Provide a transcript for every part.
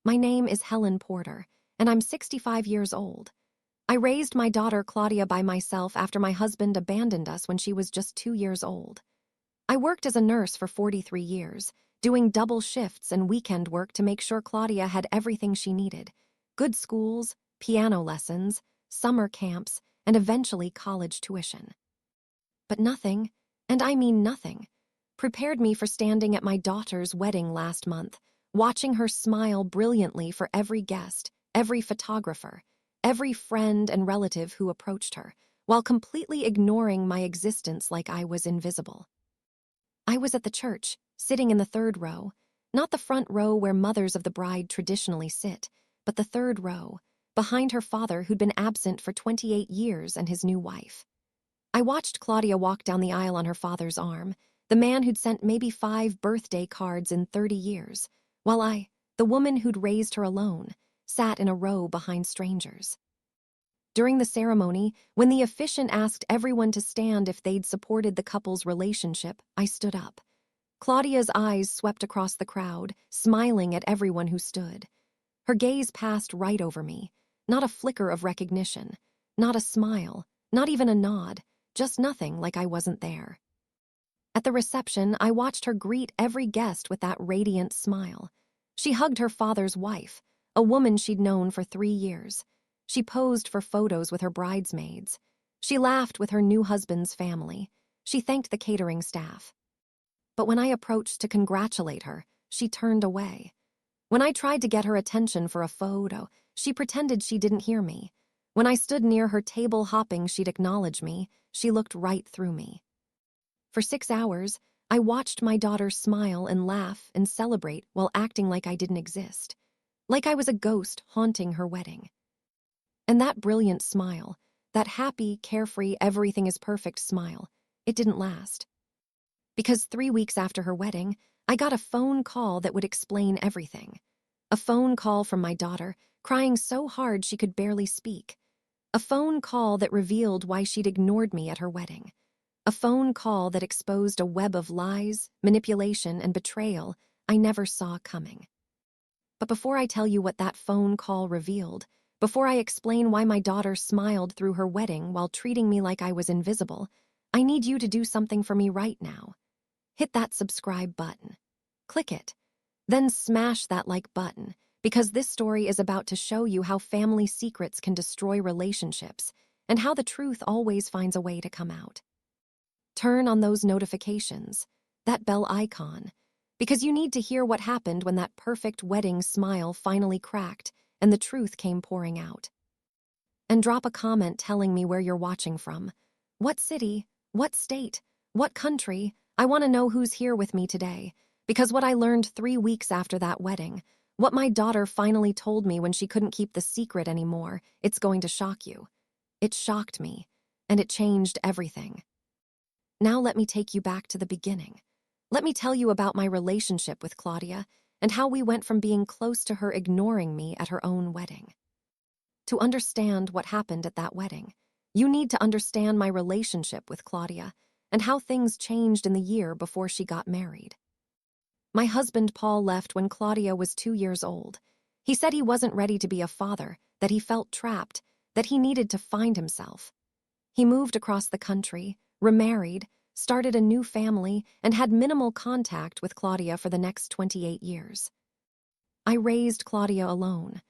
My name is Helen Porter, and I'm 65 years old. I raised my daughter Claudia by myself after my husband abandoned us when she was just 2 years old. I worked as a nurse for 43 years, doing double shifts and weekend work to make sure Claudia had everything she needed: good schools, piano lessons, summer camps, and eventually college tuition. But nothing, and I mean nothing, prepared me for standing at my daughter's wedding last month, watching her smile brilliantly for every guest, every photographer, every friend and relative who approached her, while completely ignoring my existence like I was invisible. I was at the church, sitting in the third row, not the front row where mothers of the bride traditionally sit, but the third row, behind her father who'd been absent for 28 years and his new wife. I watched Claudia walk down the aisle on her father's arm, the man who'd sent maybe 5 birthday cards in 30 years, while I, the woman who'd raised her alone, sat in a row behind strangers. During the ceremony, when the officiant asked everyone to stand if they'd supported the couple's relationship, I stood up. Claudia's eyes swept across the crowd, smiling at everyone who stood. Her gaze passed right over me, not a flicker of recognition, not a smile, not even a nod, just nothing, like I wasn't there. At the reception, I watched her greet every guest with that radiant smile. She hugged her father's wife, a woman she'd known for 3 years. She posed for photos with her bridesmaids. She laughed with her new husband's family. She thanked the catering staff. But when I approached to congratulate her, she turned away. When I tried to get her attention for a photo, she pretended she didn't hear me. When I stood near her table hopping she'd acknowledge me, she looked right through me. For 6 hours, I watched my daughter smile and laugh and celebrate while acting like I didn't exist, like I was a ghost haunting her wedding. And that brilliant smile, that happy, carefree, everything is perfect smile, it didn't last. Because 3 weeks after her wedding, I got a phone call that would explain everything. A phone call from my daughter, crying so hard she could barely speak. A phone call that revealed why she'd ignored me at her wedding. A phone call that exposed a web of lies, manipulation, and betrayal I never saw coming. But before I tell you what that phone call revealed, before I explain why my daughter smiled through her wedding while treating me like I was invisible, I need you to do something for me right now. Hit that subscribe button. Click it. Then smash that like button, because this story is about to show you how family secrets can destroy relationships and how the truth always finds a way to come out. Turn on those notifications, that bell icon, because you need to hear what happened when that perfect wedding smile finally cracked and the truth came pouring out. And drop a comment telling me where you're watching from. What city? What state? What country? I want to know who's here with me today, because what I learned 3 weeks after that wedding, what my daughter finally told me when she couldn't keep the secret anymore, it's going to shock you. It shocked me, and it changed everything. Now let me take you back to the beginning. Let me tell you about my relationship with Claudia and how we went from being close to her ignoring me at her own wedding. To understand what happened at that wedding, you need to understand my relationship with Claudia and how things changed in the year before she got married. My husband Paul left when Claudia was 2 years old. He said he wasn't ready to be a father, that he felt trapped, that he needed to find himself. He moved across the country, remarried, started a new family, and had minimal contact with Claudia for the next 28 years. I raised Claudia alone.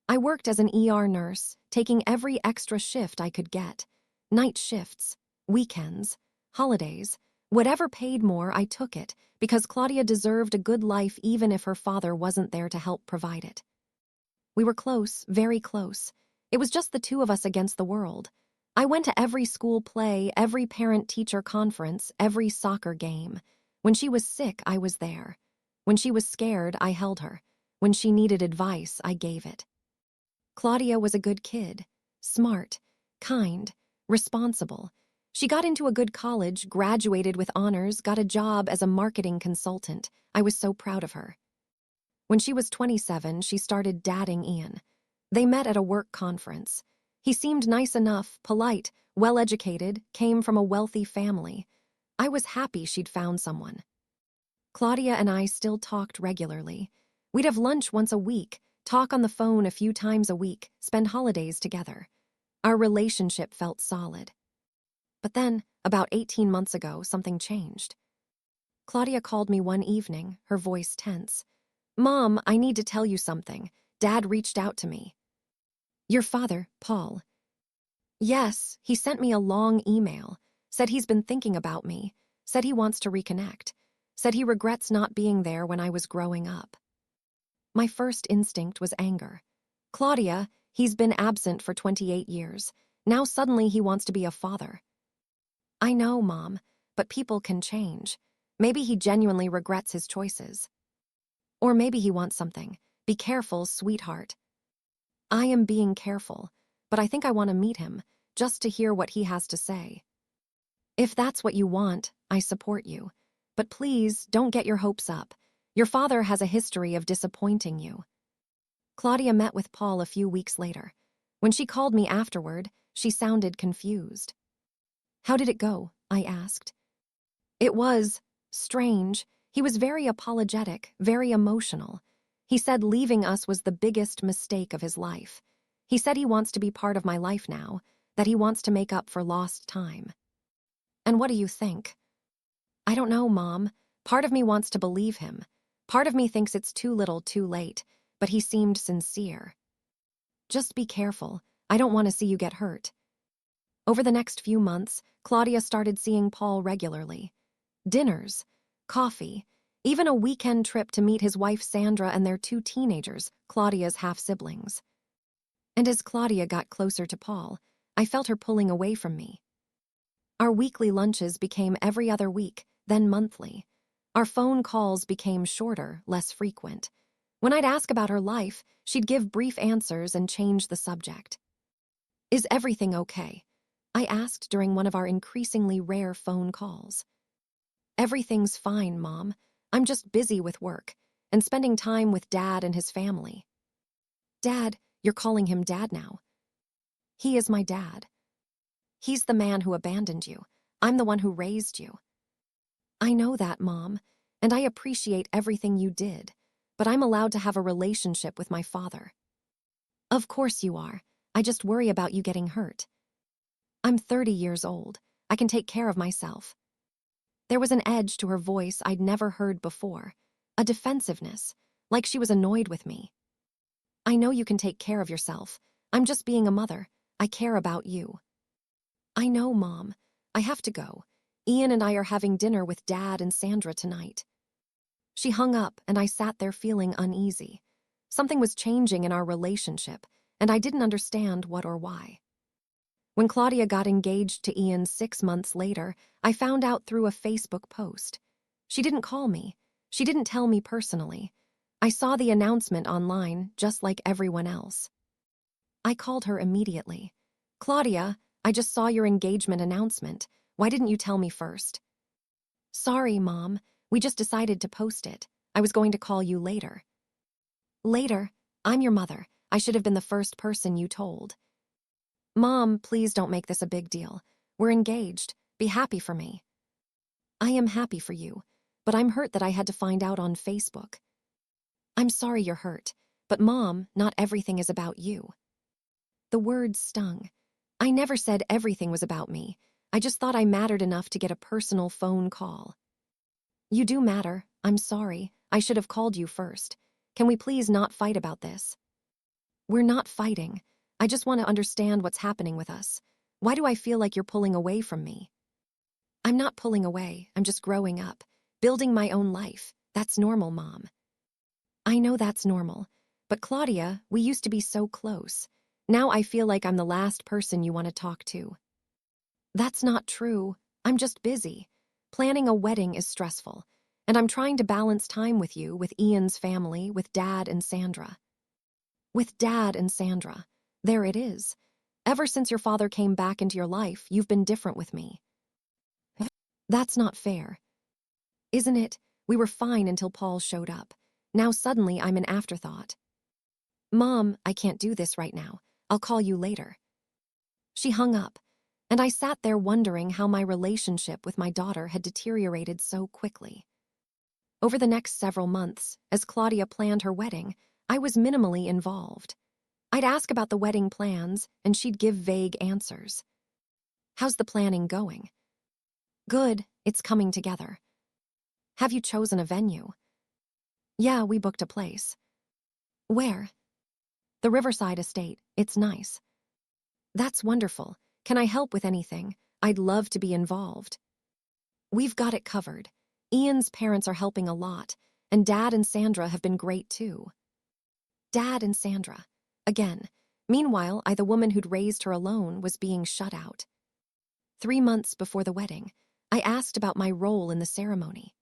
I worked as an ER nurse, taking every extra shift I could get. Night shifts, weekends, holidays, whatever paid more, I took it, because Claudia deserved a good life even if her father wasn't there to help provide it. We were close, very close. It was just the two of us against the world. I went to every school play, every parent-teacher conference, every soccer game. When she was sick, I was there. When she was scared, I held her. When she needed advice, I gave it. Claudia was a good kid, smart, kind, responsible. She got into a good college, graduated with honors, got a job as a marketing consultant. I was so proud of her. When she was 27, she started dating Ian. They met at a work conference. He seemed nice enough, polite, well-educated, came from a wealthy family. I was happy she'd found someone. Claudia and I still talked regularly. We'd have lunch once a week, talk on the phone a few times a week, spend holidays together. Our relationship felt solid. But then, about 18 months ago, something changed. Claudia called me one evening, her voice tense. "Mom, I need to tell you something. Dad reached out to me." "Your father, Paul." "Yes, he sent me a long email. Said he's been thinking about me. Said he wants to reconnect. Said he regrets not being there when I was growing up." My first instinct was anger. "Claudia, he's been absent for 28 years. Now suddenly he wants to be a father." "I know, Mom, but people can change. Maybe he genuinely regrets his choices. Or maybe he wants something. Be careful, sweetheart." "I am being careful, but I think I want to meet him, just to hear what he has to say." "If that's what you want, I support you. But please, don't get your hopes up. Your father has a history of disappointing you." Claudia met with Paul a few weeks later. When she called me afterward, she sounded confused. "How did it go?" I asked. "It was strange. He was very apologetic, very emotional. He said leaving us was the biggest mistake of his life. He said he wants to be part of my life now, that he wants to make up for lost time." "And what do you think?" "I don't know, Mom. Part of me wants to believe him. Part of me thinks it's too little, too late, but he seemed sincere." "Just be careful. I don't want to see you get hurt." Over the next few months, Claudia started seeing Paul regularly. Dinners, coffee, even a weekend trip to meet his wife Sandra and their 2 teenagers, Claudia's half-siblings. And as Claudia got closer to Paul, I felt her pulling away from me. Our weekly lunches became every other week, then monthly. Our phone calls became shorter, less frequent. When I'd ask about her life, she'd give brief answers and change the subject. "Is everything okay?" I asked during one of our increasingly rare phone calls. "Everything's fine, Mom. I'm just busy with work and spending time with Dad and his family." "Dad, you're calling him Dad now." "He is my dad. He's the man who abandoned you. I'm the one who raised you." "I know that, Mom, and I appreciate everything you did, but I'm allowed to have a relationship with my father." "Of course you are. I just worry about you getting hurt." "I'm 30 years old. I can take care of myself." There was an edge to her voice I'd never heard before, a defensiveness, like she was annoyed with me. "I know you can take care of yourself. I'm just being a mother. I care about you." "I know, Mom. I have to go. Ian and I are having dinner with Dad and Sandra tonight." She hung up, and I sat there feeling uneasy. Something was changing in our relationship, and I didn't understand what or why. When Claudia got engaged to Ian 6 months later, I found out through a Facebook post. She didn't call me. She didn't tell me personally. I saw the announcement online, just like everyone else. I called her immediately. "Claudia, I just saw your engagement announcement. Why didn't you tell me first?" "Sorry, Mom. We just decided to post it. I was going to call you later." "Later? I'm your mother. I should have been the first person you told." "Mom, please don't make this a big deal. We're engaged. Be happy for me." "I am happy for you, but I'm hurt that I had to find out on Facebook." "I'm sorry you're hurt, but Mom, not everything is about you." The words stung. I never said everything was about me. I just thought I mattered enough to get a personal phone call. "You do matter. I'm sorry. I should have called you first. Can we please not fight about this?" "We're not fighting. I just want to understand what's happening with us. Why do I feel like you're pulling away from me?" "I'm not pulling away. I'm just growing up, building my own life. That's normal, Mom." "I know that's normal. But Claudia, we used to be so close. Now I feel like I'm the last person you want to talk to." "That's not true. I'm just busy. Planning a wedding is stressful, and I'm trying to balance time with you, with Ian's family, with Dad and Sandra." "With Dad and Sandra. There it is. Ever since your father came back into your life, you've been different with me." "That's not fair." "Isn't it? We were fine until Paul showed up. Now suddenly I'm an afterthought." "Mom, I can't do this right now. I'll call you later." She hung up, and I sat there wondering how my relationship with my daughter had deteriorated so quickly. Over the next several months, as Claudia planned her wedding, I was minimally involved. I'd ask about the wedding plans, and she'd give vague answers. How's the planning going? Good, it's coming together. Have you chosen a venue? Yeah, we booked a place. Where? The Riverside Estate. It's nice. That's wonderful. Can I help with anything? I'd love to be involved. We've got it covered. Ian's parents are helping a lot, and Dad and Sandra have been great too. Dad and Sandra. Again. Meanwhile, the woman who'd raised her alone, was being shut out. 3 months before the wedding, I asked about my role in the ceremony.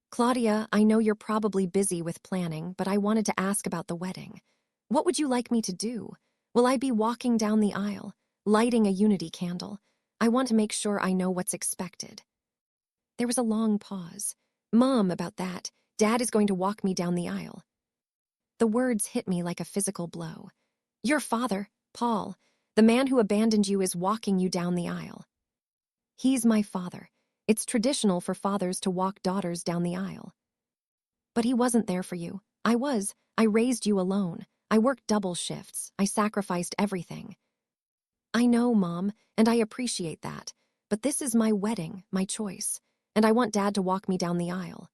Claudia, I know you're probably busy with planning, but I wanted to ask about the wedding. What would you like me to do? Will I be walking down the aisle, lighting a unity candle? I want to make sure I know what's expected. There was a long pause. Mom, about that. Dad is going to walk me down the aisle. The words hit me like a physical blow. Your father, Paul, the man who abandoned you, is walking you down the aisle. He's my father. It's traditional for fathers to walk daughters down the aisle. But he wasn't there for you. I was. I raised you alone. I worked double shifts. I sacrificed everything. I know, Mom, and I appreciate that. But this is my wedding, my choice, and I want Dad to walk me down the aisle.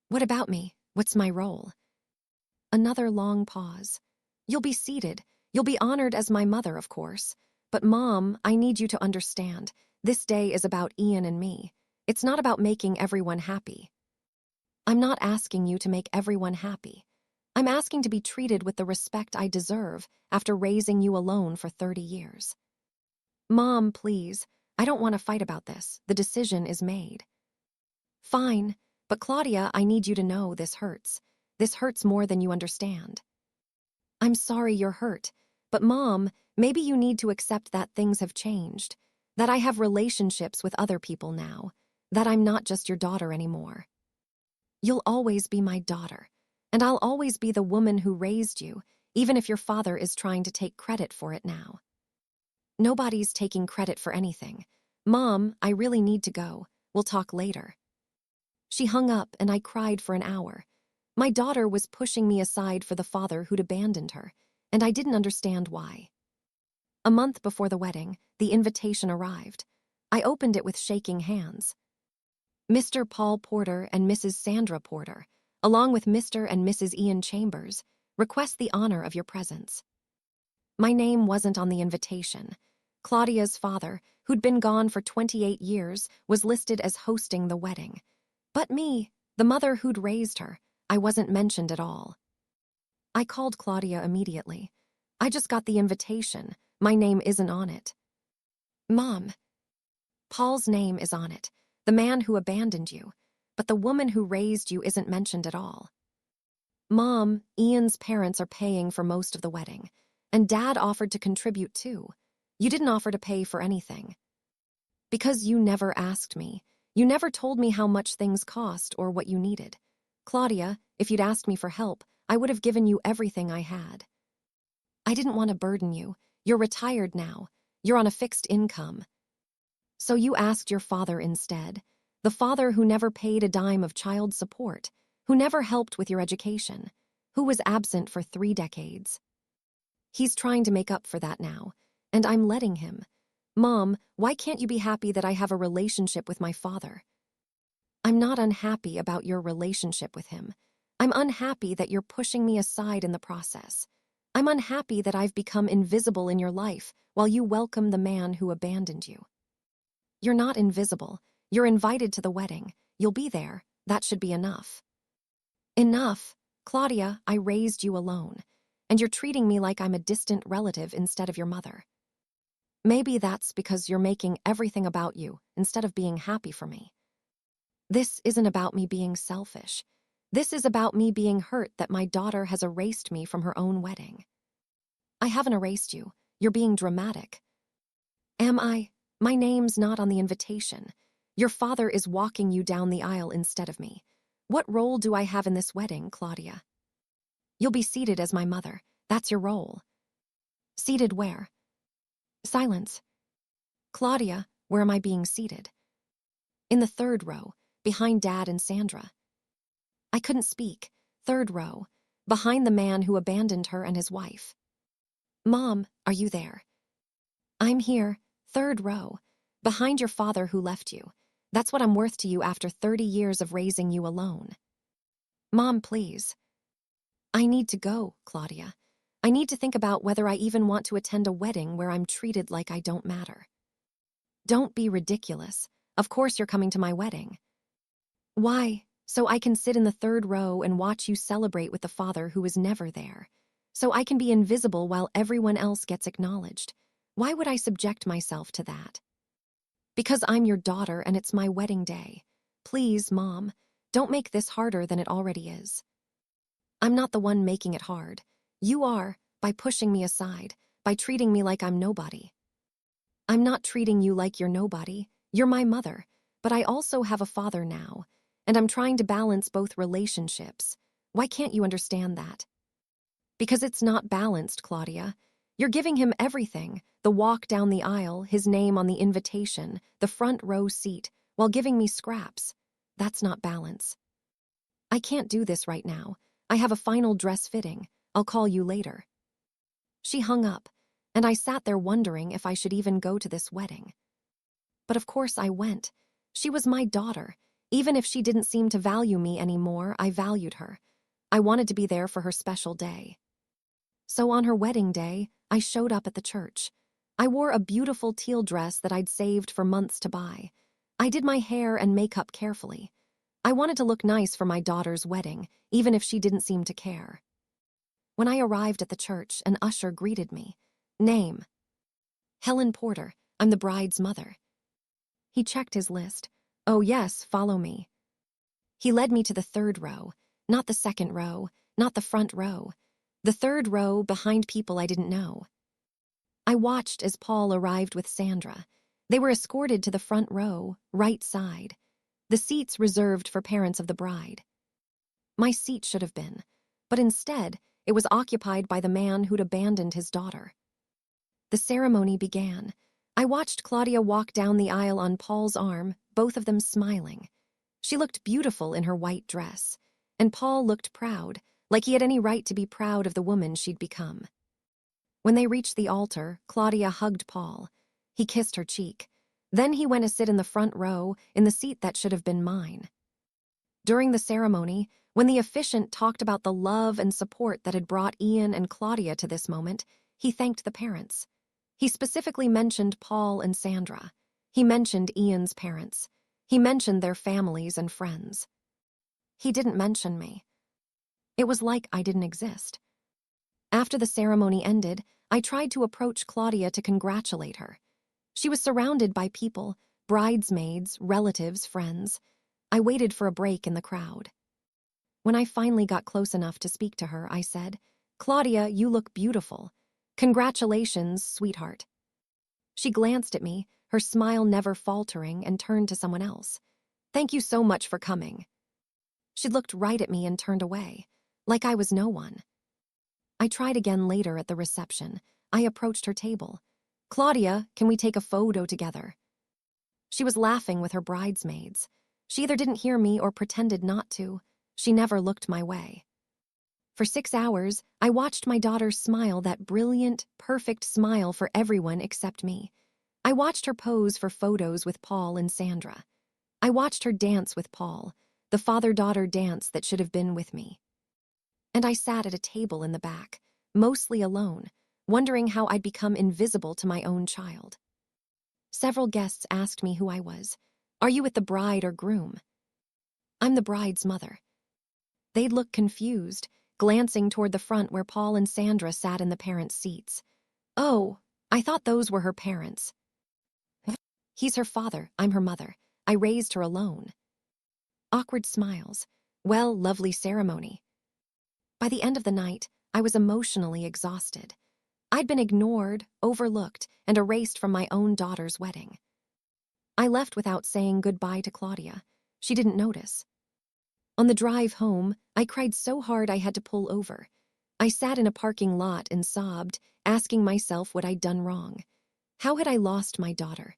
What about me? What's my role? Another long pause. You'll be seated. You'll be honored as my mother, of course. But Mom, I need you to understand. This day is about Ian and me. It's not about making everyone happy. I'm not asking you to make everyone happy. I'm asking to be treated with the respect I deserve after raising you alone for 30 years. Mom, please. I don't want to fight about this. The decision is made. Fine, but Claudia, I need you to know this hurts. This hurts more than you understand. I'm sorry you're hurt, but Mom, maybe you need to accept that things have changed, that I have relationships with other people now, that I'm not just your daughter anymore. You'll always be my daughter, and I'll always be the woman who raised you, even if your father is trying to take credit for it now. Nobody's taking credit for anything. Mom, I really need to go. We'll talk later. She hung up, and I cried for an hour. My daughter was pushing me aside for the father who'd abandoned her, and I didn't understand why. A month before the wedding, the invitation arrived. I opened it with shaking hands. Mr. Paul Porter and Mrs. Sandra Porter, along with Mr. and Mrs. Ian Chambers, request the honor of your presence. My name wasn't on the invitation. Claudia's father, who'd been gone for 28 years, was listed as hosting the wedding. But me, the mother who'd raised her, I wasn't mentioned at all. I called Claudia immediately. I just got the invitation. My name isn't on it. Mom. Paul's name is on it, the man who abandoned you, but the woman who raised you isn't mentioned at all. Mom, Ian's parents are paying for most of the wedding, and Dad offered to contribute too. You didn't offer to pay for anything. Because you never asked me. You never told me how much things cost or what you needed. Claudia, if you'd asked me for help, I would have given you everything I had. I didn't want to burden you. You're retired now. You're on a fixed income. So you asked your father instead, the father who never paid a dime of child support, who never helped with your education, who was absent for 3 decades. He's trying to make up for that now, and I'm letting him. Mom, why can't you be happy that I have a relationship with my father? I'm not unhappy about your relationship with him. I'm unhappy that you're pushing me aside in the process. I'm unhappy that I've become invisible in your life while you welcome the man who abandoned you. You're not invisible. You're invited to the wedding. You'll be there. That should be enough. Enough. Claudia, I raised you alone, and you're treating me like I'm a distant relative instead of your mother. Maybe that's because you're making everything about you instead of being happy for me. This isn't about me being selfish. This is about me being hurt that my daughter has erased me from her own wedding. I haven't erased you. You're being dramatic. Am I? My name's not on the invitation. Your father is walking you down the aisle instead of me. What role do I have in this wedding, Claudia? You'll be seated as my mother. That's your role. Seated where? Silence. Claudia, where am I being seated? In the 3rd row, behind Dad and Sandra. I couldn't speak. 3rd row. behind the man who abandoned her and his wife. "Mom, are you there?" "I'm here, third row, behind your father who left you. That's what I'm worth to you after 30 years of raising you alone." "Mom, please." "I need to go, Claudia. I need to think about whether I even want to attend a wedding where I'm treated like I don't matter." "Don't be ridiculous. Of course you're coming to my wedding." "Why? So I can sit in the third row and watch you celebrate with the father who was never there. So I can be invisible while everyone else gets acknowledged. Why would I subject myself to that?" "Because I'm your daughter and it's my wedding day. Please, Mom, don't make this harder than it already is." "I'm not the one making it hard. You are, by pushing me aside, by treating me like I'm nobody." "I'm not treating you like you're nobody. You're my mother, but I also have a father now, and I'm trying to balance both relationships. Why can't you understand that?" "Because it's not balanced, Claudia. You're giving him everything, the walk down the aisle, his name on the invitation, the front row seat, while giving me scraps. That's not balance." "I can't do this right now. I have a final dress fitting. I'll call you later." She hung up, and I sat there wondering if I should even go to this wedding. But of course I went. She was my daughter. Even if she didn't seem to value me anymore, I valued her. I wanted to be there for her special day. So on her wedding day, I showed up at the church. I wore a beautiful teal dress that I'd saved for months to buy. I did my hair and makeup carefully. I wanted to look nice for my daughter's wedding, even if she didn't seem to care. When I arrived at the church, an usher greeted me. "Name?" "Helen Porter. I'm the bride's mother." He checked his list. "Oh yes, follow me." He led me to the third row, not the second row, not the front row. The third row behind people I didn't know. I watched as Paul arrived with Sandra. They were escorted to the front row, right side, the seats reserved for parents of the bride. My seat should have been, but instead, it was occupied by the man who'd abandoned his daughter. The ceremony began. I watched Claudia walk down the aisle on Paul's arm, both of them smiling. She looked beautiful in her white dress, and Paul looked proud, like he had any right to be proud of the woman she'd become. When they reached the altar, Claudia hugged Paul. He kissed her cheek. Then he went to sit in the front row, in the seat that should have been mine. During the ceremony, when the officiant talked about the love and support that had brought Ian and Claudia to this moment, he thanked the parents. He specifically mentioned Paul and Sandra. He mentioned Ian's parents. He mentioned their families and friends. He didn't mention me. It was like I didn't exist. After the ceremony ended, I tried to approach Claudia to congratulate her. She was surrounded by people, bridesmaids, relatives, friends. I waited for a break in the crowd. When I finally got close enough to speak to her, I said, "Claudia, you look beautiful. Congratulations, sweetheart." She glanced at me, her smile never faltering, and turned to someone else. "Thank you so much for coming." She looked right at me and turned away, like I was no one. I tried again later at the reception. I approached her table. "Claudia, can we take a photo together?" She was laughing with her bridesmaids. She either didn't hear me or pretended not to. She never looked my way. For 6 hours, I watched my daughter smile that brilliant, perfect smile for everyone except me. I watched her pose for photos with Paul and Sandra. I watched her dance with Paul, the father-daughter dance that should have been with me. And I sat at a table in the back, mostly alone, wondering how I'd become invisible to my own child. Several guests asked me who I was. "Are you with the bride or groom?" "I'm the bride's mother." They'd look confused, glancing toward the front where Paul and Sandra sat in the parents' seats. "Oh, I thought those were her parents." "He's her father, I'm her mother. I raised her alone." Awkward smiles. Well, lovely ceremony. By the end of the night, I was emotionally exhausted. I'd been ignored, overlooked, and erased from my own daughter's wedding. I left without saying goodbye to Claudia. She didn't notice. On the drive home, I cried so hard I had to pull over. I sat in a parking lot and sobbed, asking myself what I'd done wrong. How had I lost my daughter?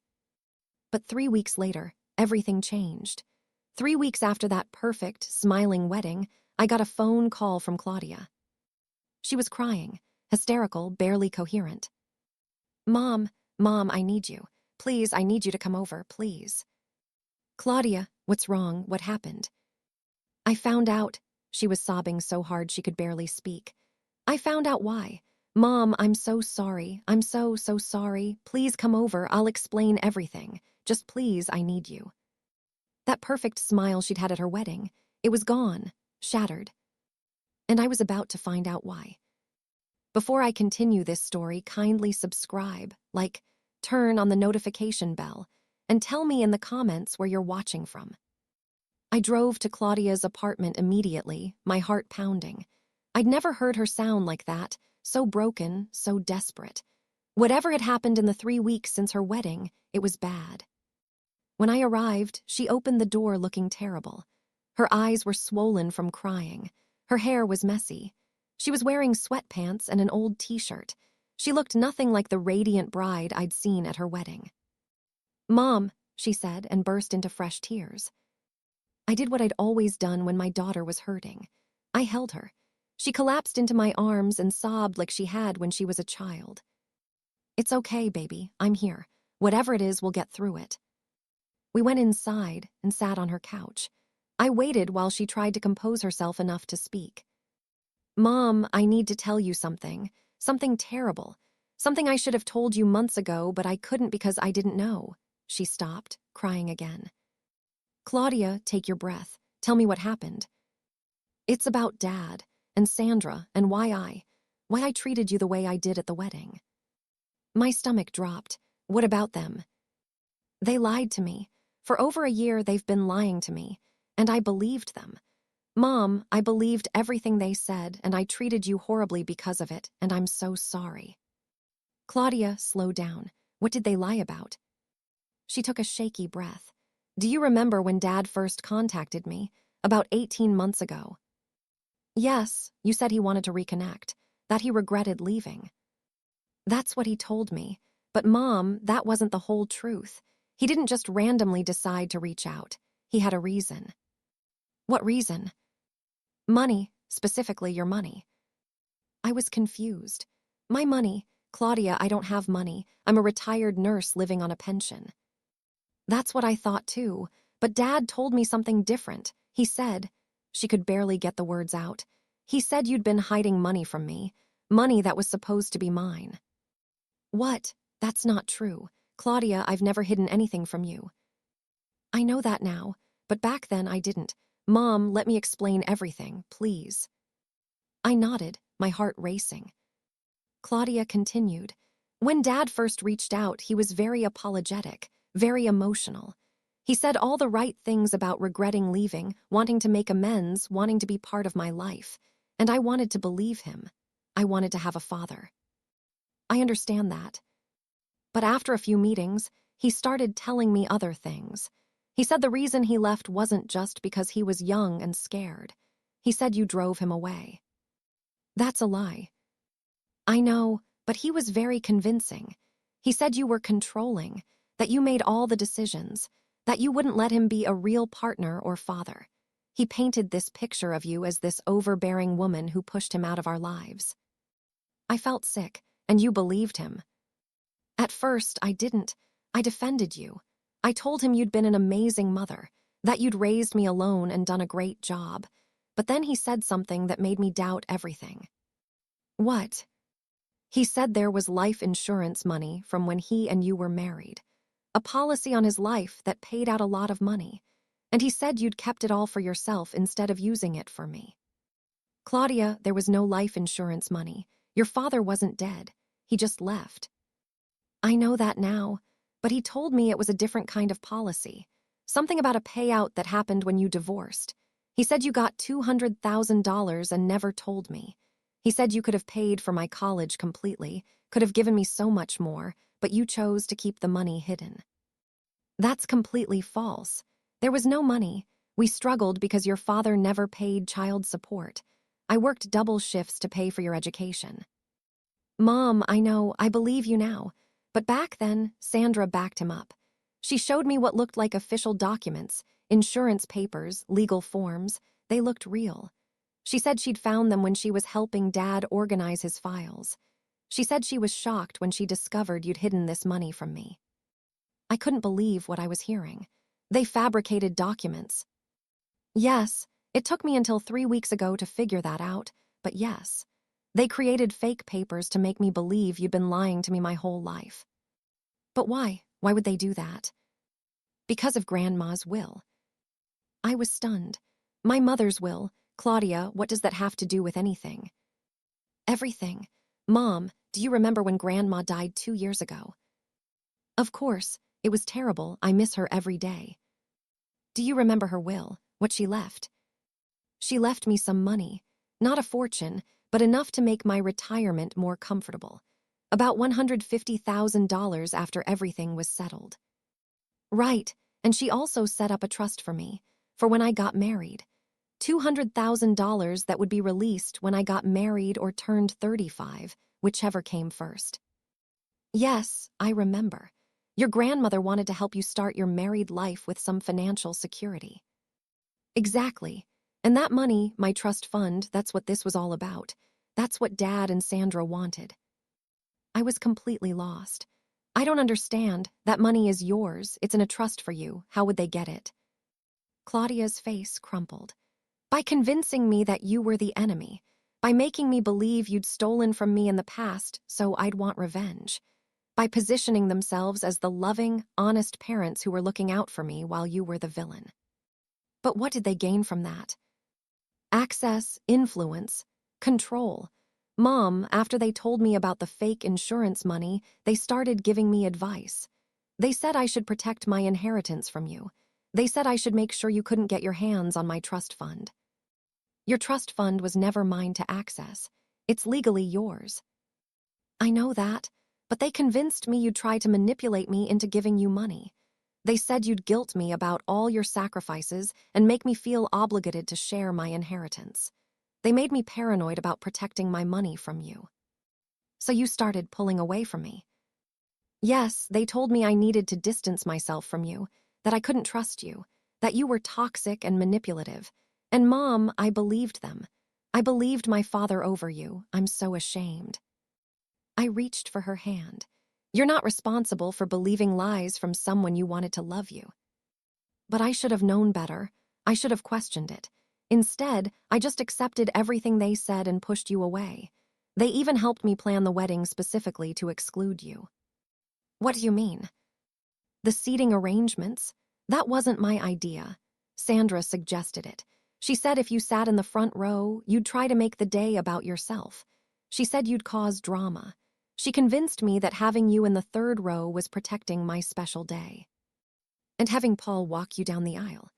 But 3 weeks later, everything changed. 3 weeks after that perfect, smiling wedding, I got a phone call from Claudia. She was crying, hysterical, barely coherent. Mom, Mom, I need you. Please, I need you to come over, please. Claudia, what's wrong? What happened? I found out. She was sobbing so hard she could barely speak. I found out why. Mom, I'm so sorry. I'm so sorry. Please come over. I'll explain everything. Just please, I need you. That perfect smile she'd had at her wedding, it was gone, shattered. And I was about to find out why. Before I continue this story, kindly subscribe, turn on the notification bell, and tell me in the comments where you're watching from. I drove to Claudia's apartment immediately, my heart pounding. I'd never heard her sound like that, so broken, so desperate. Whatever had happened in the 3 weeks since her wedding, it was bad. When I arrived, she opened the door looking terrible. Her eyes were swollen from crying. Her hair was messy. She was wearing sweatpants and an old t-shirt. She looked nothing like the radiant bride I'd seen at her wedding. Mom, she said, and burst into fresh tears. I did what I'd always done when my daughter was hurting. I held her. She collapsed into my arms and sobbed like she had when she was a child. It's okay, baby. I'm here. Whatever it is, we'll get through it. We went inside and sat on her couch. I waited while she tried to compose herself enough to speak. Mom, I need to tell you something. Something terrible. Something I should have told you months ago, but I couldn't because I didn't know. She stopped, crying again. Claudia, take your breath. Tell me what happened. It's about Dad and Sandra and why I treated you the way I did at the wedding. My stomach dropped. What about them? They lied to me. For over a year, they've been lying to me, and I believed them. Mom, I believed everything they said, and I treated you horribly because of it, and I'm so sorry. Claudia, slow down. What did they lie about? She took a shaky breath. Do you remember when Dad first contacted me, about 18 months ago? Yes, you said he wanted to reconnect, that he regretted leaving. That's what he told me, but Mom, that wasn't the whole truth. He didn't just randomly decide to reach out. He had a reason. What reason? Money, specifically your money. I was confused. My money? Claudia, I don't have money. I'm a retired nurse living on a pension. That's what I thought too, but Dad told me something different. He said, she could barely get the words out. He said you'd been hiding money from me, money that was supposed to be mine. What? That's not true. Claudia, I've never hidden anything from you. I know that now, but back then I didn't. Mom, let me explain everything, please. I nodded, my heart racing. Claudia continued. When Dad first reached out, he was very apologetic, very emotional. He said all the right things about regretting leaving, wanting to make amends, wanting to be part of my life. And I wanted to believe him. I wanted to have a father. I understand that. But after a few meetings, he started telling me other things. He said the reason he left wasn't just because he was young and scared. He said you drove him away. That's a lie. I know, but he was very convincing. He said you were controlling, that you made all the decisions, that you wouldn't let him be a real partner or father. He painted this picture of you as this overbearing woman who pushed him out of our lives. I felt sick, and you believed him. At first, I didn't. I defended you. I told him you'd been an amazing mother, that you'd raised me alone and done a great job. But then he said something that made me doubt everything. What? He said there was life insurance money from when he and you were married. A policy on his life that paid out a lot of money. And he said you'd kept it all for yourself instead of using it for me. Claudia, there was no life insurance money. Your father wasn't dead. He just left. I know that now, but he told me it was a different kind of policy. Something about a payout that happened when you divorced. He said you got $200,000 and never told me. He said you could have paid for my college completely, could have given me so much more, but you chose to keep the money hidden. That's completely false. There was no money. We struggled because your father never paid child support. I worked double shifts to pay for your education. Mom, I know, I believe you now. But back then, Sandra backed him up. She showed me what looked like official documents, insurance papers, legal forms. They looked real. She said she'd found them when she was helping Dad organize his files. She said she was shocked when she discovered you'd hidden this money from me. I couldn't believe what I was hearing. They fabricated documents. Yes, it took me until 3 weeks ago to figure that out, but yes. They created fake papers to make me believe you'd been lying to me my whole life. But why? Why would they do that? Because of Grandma's will. I was stunned. My mother's will. Claudia, what does that have to do with anything? Everything. Mom, do you remember when Grandma died 2 years ago? Of course, it was terrible. I miss her every day. Do you remember her will, what she left? She left me some money. Not a fortune, but enough to make my retirement more comfortable. About $150,000 after everything was settled. Right, and she also set up a trust for me, for when I got married. $200,000 that would be released when I got married or turned 35, whichever came first. Yes, I remember. Your grandmother wanted to help you start your married life with some financial security. Exactly. And that money, my trust fund, that's what this was all about. That's what Dad and Sandra wanted. I was completely lost. I don't understand. That money is yours. It's in a trust for you. How would they get it? Claudia's face crumpled. By convincing me that you were the enemy. By making me believe you'd stolen from me in the past, so I'd want revenge. By positioning themselves as the loving, honest parents who were looking out for me while you were the villain. But what did they gain from that? Access, influence, control. Mom, after they told me about the fake insurance money, they started giving me advice. They said I should protect my inheritance from you. They said I should make sure you couldn't get your hands on my trust fund. Your trust fund was never mine to access. It's legally yours. I know that, but they convinced me you'd try to manipulate me into giving you money. They said you'd guilt me about all your sacrifices and make me feel obligated to share my inheritance. They made me paranoid about protecting my money from you. So you started pulling away from me. Yes, they told me I needed to distance myself from you, that I couldn't trust you, that you were toxic and manipulative. And Mom, I believed them. I believed my father over you. I'm so ashamed. I reached for her hand. You're not responsible for believing lies from someone you wanted to love you. But I should have known better. I should have questioned it. Instead, I just accepted everything they said and pushed you away. They even helped me plan the wedding specifically to exclude you. What do you mean? The seating arrangements? That wasn't my idea. Sandra suggested it. She said if you sat in the front row, you'd try to make the day about yourself. She said you'd cause drama. She convinced me that having you in the third row was protecting my special day. And having Paul walk you down the aisle.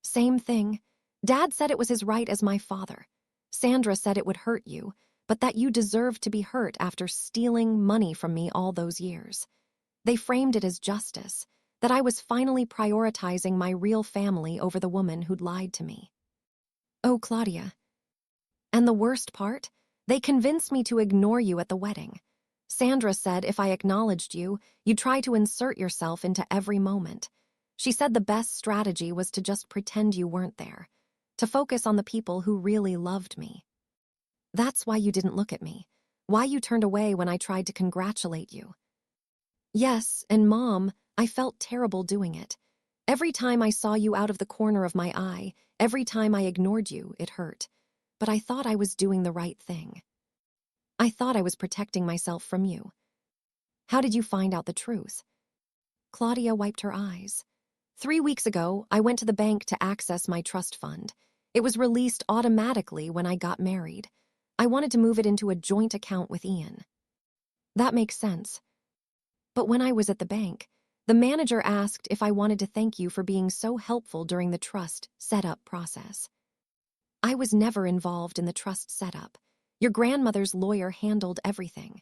Same thing. Dad said it was his right as my father. Sandra said it would hurt you, but that you deserved to be hurt after stealing money from me all those years. They framed it as justice, that I was finally prioritizing my real family over the woman who'd lied to me. Oh, Claudia. And the worst part? They convinced me to ignore you at the wedding. Sandra said if I acknowledged you, you'd try to insert yourself into every moment. She said the best strategy was to just pretend you weren't there, to focus on the people who really loved me. That's why you didn't look at me, why you turned away when I tried to congratulate you. Yes, and Mom, I felt terrible doing it. Every time I saw you out of the corner of my eye, every time I ignored you, it hurt. But I thought I was doing the right thing. I thought I was protecting myself from you. How did you find out the truth? Claudia wiped her eyes. 3 weeks ago, I went to the bank to access my trust fund. It was released automatically when I got married. I wanted to move it into a joint account with Ian. That makes sense. But when I was at the bank, the manager asked if I wanted to thank you for being so helpful during the trust setup process. I was never involved in the trust setup. Your grandmother's lawyer handled everything.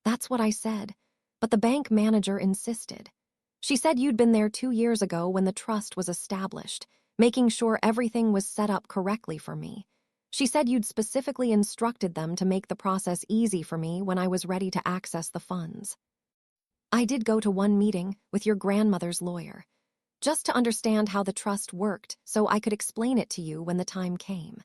That's what I said, but the bank manager insisted. She said you'd been there 2 years ago when the trust was established, making sure everything was set up correctly for me. She said you'd specifically instructed them to make the process easy for me when I was ready to access the funds. I did go to one meeting with your grandmother's lawyer, just to understand how the trust worked so I could explain it to you when the time came.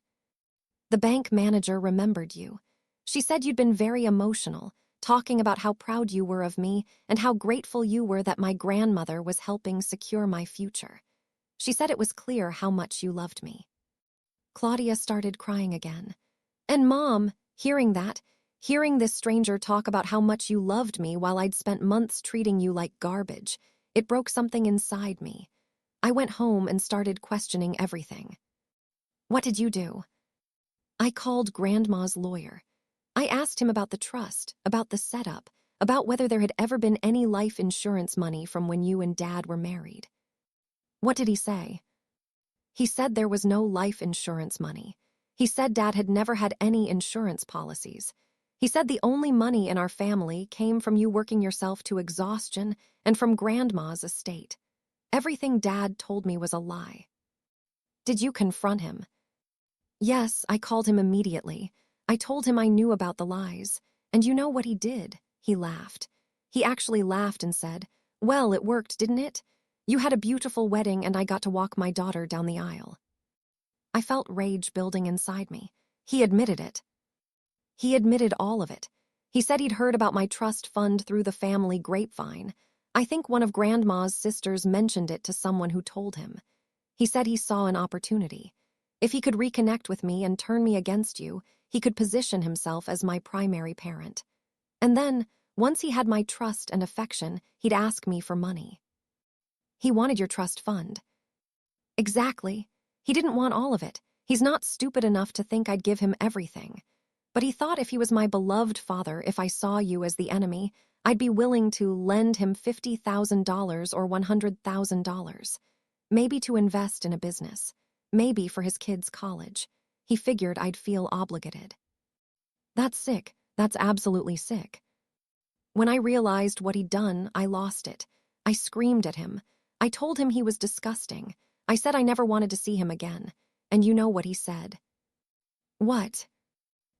The bank manager remembered you. She said you'd been very emotional, talking about how proud you were of me and how grateful you were that my grandmother was helping secure my future. She said it was clear how much you loved me. Claudia started crying again. And Mom, hearing that, hearing this stranger talk about how much you loved me while I'd spent months treating you like garbage, it broke something inside me. I went home and started questioning everything. What did you do? I called Grandma's lawyer. I asked him about the trust, about the setup, about whether there had ever been any life insurance money from when you and Dad were married. What did he say? He said there was no life insurance money. He said Dad had never had any insurance policies. He said the only money in our family came from you working yourself to exhaustion and from Grandma's estate. Everything Dad told me was a lie. Did you confront him? Yes, I called him immediately. I told him I knew about the lies. And you know what he did? He laughed. He actually laughed and said, "Well, it worked, didn't it? You had a beautiful wedding and I got to walk my daughter down the aisle." I felt rage building inside me. He admitted it. He admitted all of it. He said he'd heard about my trust fund through the family grapevine. I think one of Grandma's sisters mentioned it to someone who told him. He said he saw an opportunity. If he could reconnect with me and turn me against you, he could position himself as my primary parent. And then, once he had my trust and affection, he'd ask me for money. He wanted your trust fund. Exactly. He didn't want all of it. He's not stupid enough to think I'd give him everything. But he thought if he was my beloved father, if I saw you as the enemy, I'd be willing to lend him $50,000 or $100,000. Maybe to invest in a business. Maybe for his kids' college. He figured I'd feel obligated. That's sick. That's absolutely sick. When I realized what he'd done, I lost it. I screamed at him. I told him he was disgusting. I said I never wanted to see him again. And you know what he said. What?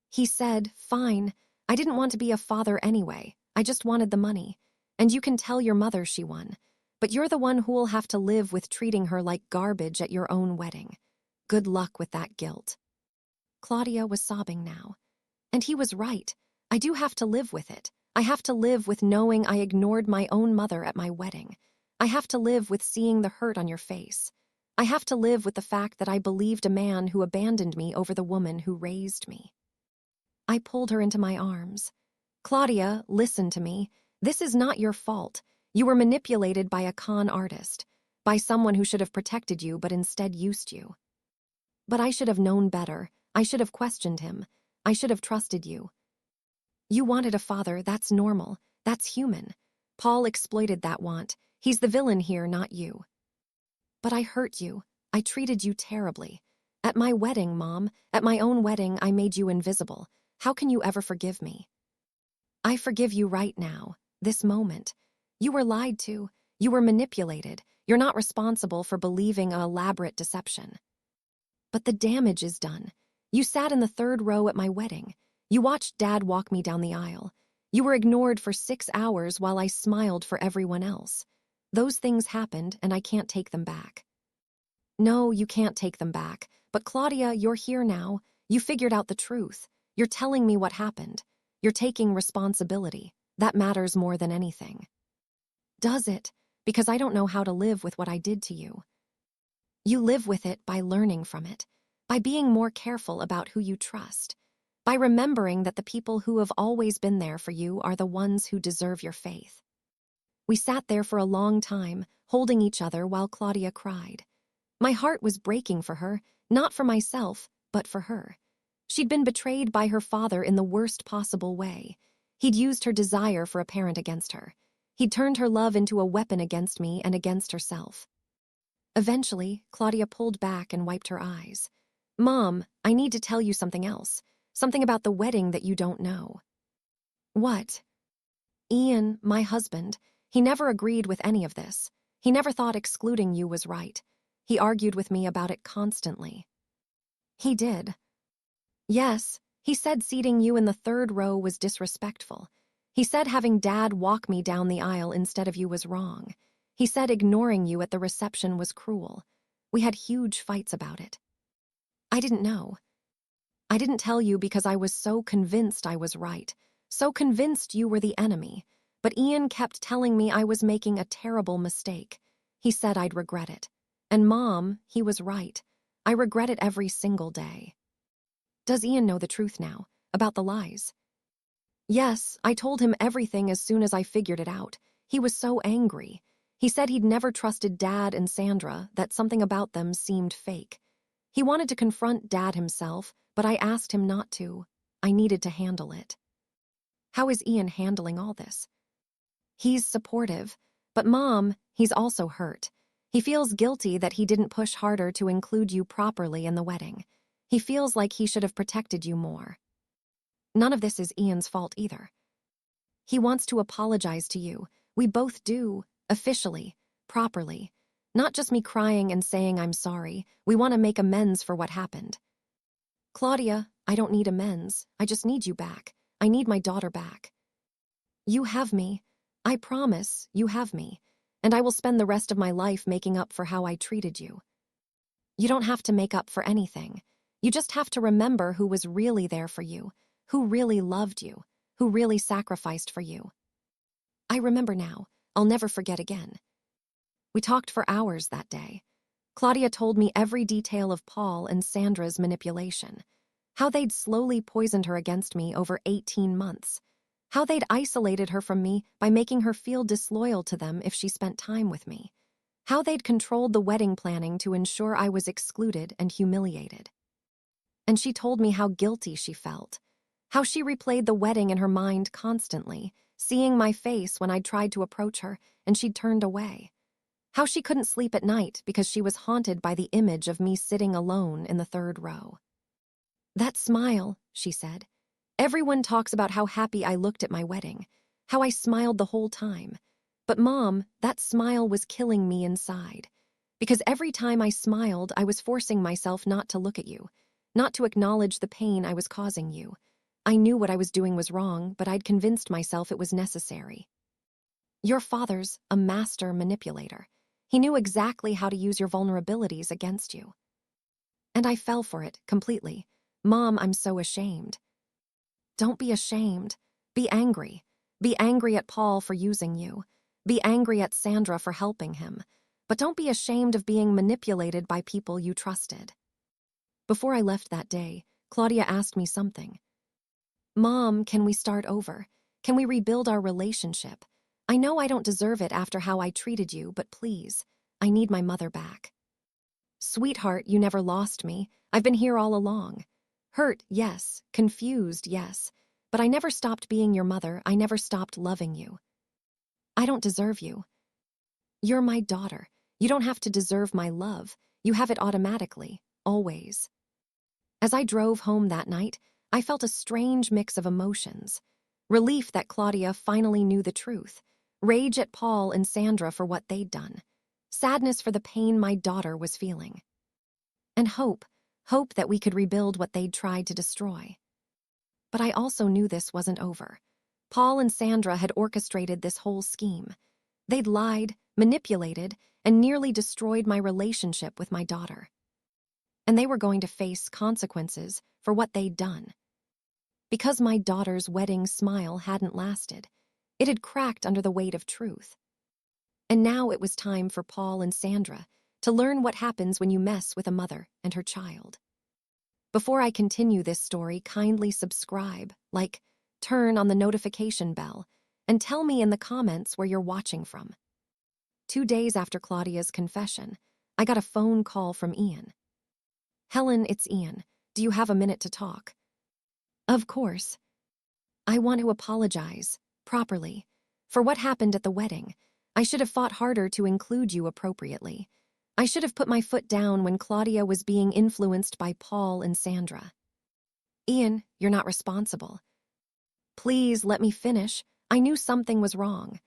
He said, "Fine. I didn't want to be a father anyway. I just wanted the money. And you can tell your mother she won. But you're the one who'll have to live with treating her like garbage at your own wedding. Good luck with that guilt." Claudia was sobbing now. And he was right. I do have to live with it. I have to live with knowing I ignored my own mother at my wedding. I have to live with seeing the hurt on your face. I have to live with the fact that I believed a man who abandoned me over the woman who raised me. I pulled her into my arms. Claudia, listen to me. This is not your fault. You were manipulated by a con artist, by someone who should have protected you but instead used you. But I should have known better. I should have questioned him. I should have trusted you. You wanted a father, that's normal. That's human. Paul exploited that want. He's the villain here, not you. But I hurt you. I treated you terribly. At my wedding, Mom, at my own wedding, I made you invisible. How can you ever forgive me? I forgive you right now, this moment. You were lied to. You were manipulated. You're not responsible for believing an elaborate deception. But the damage is done. You sat in the third row at my wedding. You watched Dad walk me down the aisle. You were ignored for 6 hours while I smiled for everyone else. Those things happened, and I can't take them back. No, you can't take them back. But Claudia, you're here now. You figured out the truth. You're telling me what happened. You're taking responsibility. That matters more than anything. Does it? Because I don't know how to live with what I did to you. You live with it by learning from it, by being more careful about who you trust, by remembering that the people who have always been there for you are the ones who deserve your faith. We sat there for a long time, holding each other while Claudia cried. My heart was breaking for her, not for myself, but for her. She'd been betrayed by her father in the worst possible way. He'd used her desire for a parent against her. He'd turned her love into a weapon against me and against herself. Eventually, Claudia pulled back and wiped her eyes. Mom, I need to tell you something else. Something about the wedding that you don't know. What? Ian, my husband, he never agreed with any of this. He never thought excluding you was right. He argued with me about it constantly. He did. Yes, he said seating you in the third row was disrespectful. He said having Dad walk me down the aisle instead of you was wrong. He said ignoring you at the reception was cruel. We had huge fights about it. I didn't know. I didn't tell you because I was so convinced I was right, so convinced you were the enemy. But Ian kept telling me I was making a terrible mistake. He said I'd regret it. And Mom, he was right. I regret it every single day. Does Ian know the truth now, about the lies? Yes, I told him everything as soon as I figured it out. He was so angry. He said he'd never trusted Dad and Sandra, that something about them seemed fake. He wanted to confront Dad himself, but I asked him not to. I needed to handle it. How is Ian handling all this? He's supportive, but Mom, he's also hurt. He feels guilty that he didn't push harder to include you properly in the wedding. He feels like he should have protected you more. None of this is Ian's fault either. He wants to apologize to you. We both do, officially, properly. Not just me crying and saying I'm sorry. We want to make amends for what happened. Claudia, I don't need amends. I just need you back. I need my daughter back. You have me. I promise you have me. And I will spend the rest of my life making up for how I treated you. You don't have to make up for anything. You just have to remember who was really there for you, who really loved you, who really sacrificed for you. I remember now. I'll never forget again. We talked for hours that day. Claudia told me every detail of Paul and Sandra's manipulation, how they'd slowly poisoned her against me over 18 months, how they'd isolated her from me by making her feel disloyal to them if she spent time with me, how they'd controlled the wedding planning to ensure I was excluded and humiliated. And she told me how guilty she felt, how she replayed the wedding in her mind constantly, seeing my face when I'd tried to approach her and she'd turned away. How she couldn't sleep at night because she was haunted by the image of me sitting alone in the third row. That smile, she said. Everyone talks about how happy I looked at my wedding, how I smiled the whole time. But Mom, that smile was killing me inside. Because every time I smiled, I was forcing myself not to look at you, not to acknowledge the pain I was causing you. I knew what I was doing was wrong, but I'd convinced myself it was necessary. Your father's a master manipulator. He knew exactly how to use your vulnerabilities against you. And I fell for it, completely. Mom, I'm so ashamed. Don't be ashamed. Be angry. Be angry at Paul for using you. Be angry at Sandra for helping him. But don't be ashamed of being manipulated by people you trusted. Before I left that day, Claudia asked me something. Mom, can we start over? Can we rebuild our relationship? I know I don't deserve it after how I treated you, but please, I need my mother back. Sweetheart, you never lost me. I've been here all along. Hurt, yes. Confused, yes. But I never stopped being your mother. I never stopped loving you. I don't deserve you. You're my daughter. You don't have to deserve my love. You have it automatically, always. As I drove home that night, I felt a strange mix of emotions. Relief that Claudia finally knew the truth. Rage at Paul and Sandra for what they'd done. Sadness for the pain my daughter was feeling. And hope that we could rebuild what they'd tried to destroy. But I also knew this wasn't over. Paul and Sandra had orchestrated this whole scheme. They'd lied, manipulated, and nearly destroyed my relationship with my daughter. And they were going to face consequences for what they'd done. Because my daughter's wedding smile hadn't lasted, it had cracked under the weight of truth. And now it was time for Paul and Sandra to learn what happens when you mess with a mother and her child. Before I continue this story, kindly subscribe, like, turn on the notification bell, and tell me in the comments where you're watching from. 2 days after Claudia's confession, I got a phone call from Ian. Helen, it's Ian. Do you have a minute to talk? Of course. I want to apologize, properly, for what happened at the wedding. I should have fought harder to include you appropriately. I should have put my foot down when Claudia was being influenced by Paul and Sandra. Ian, you're not responsible. Please let me finish. I knew something was wrong.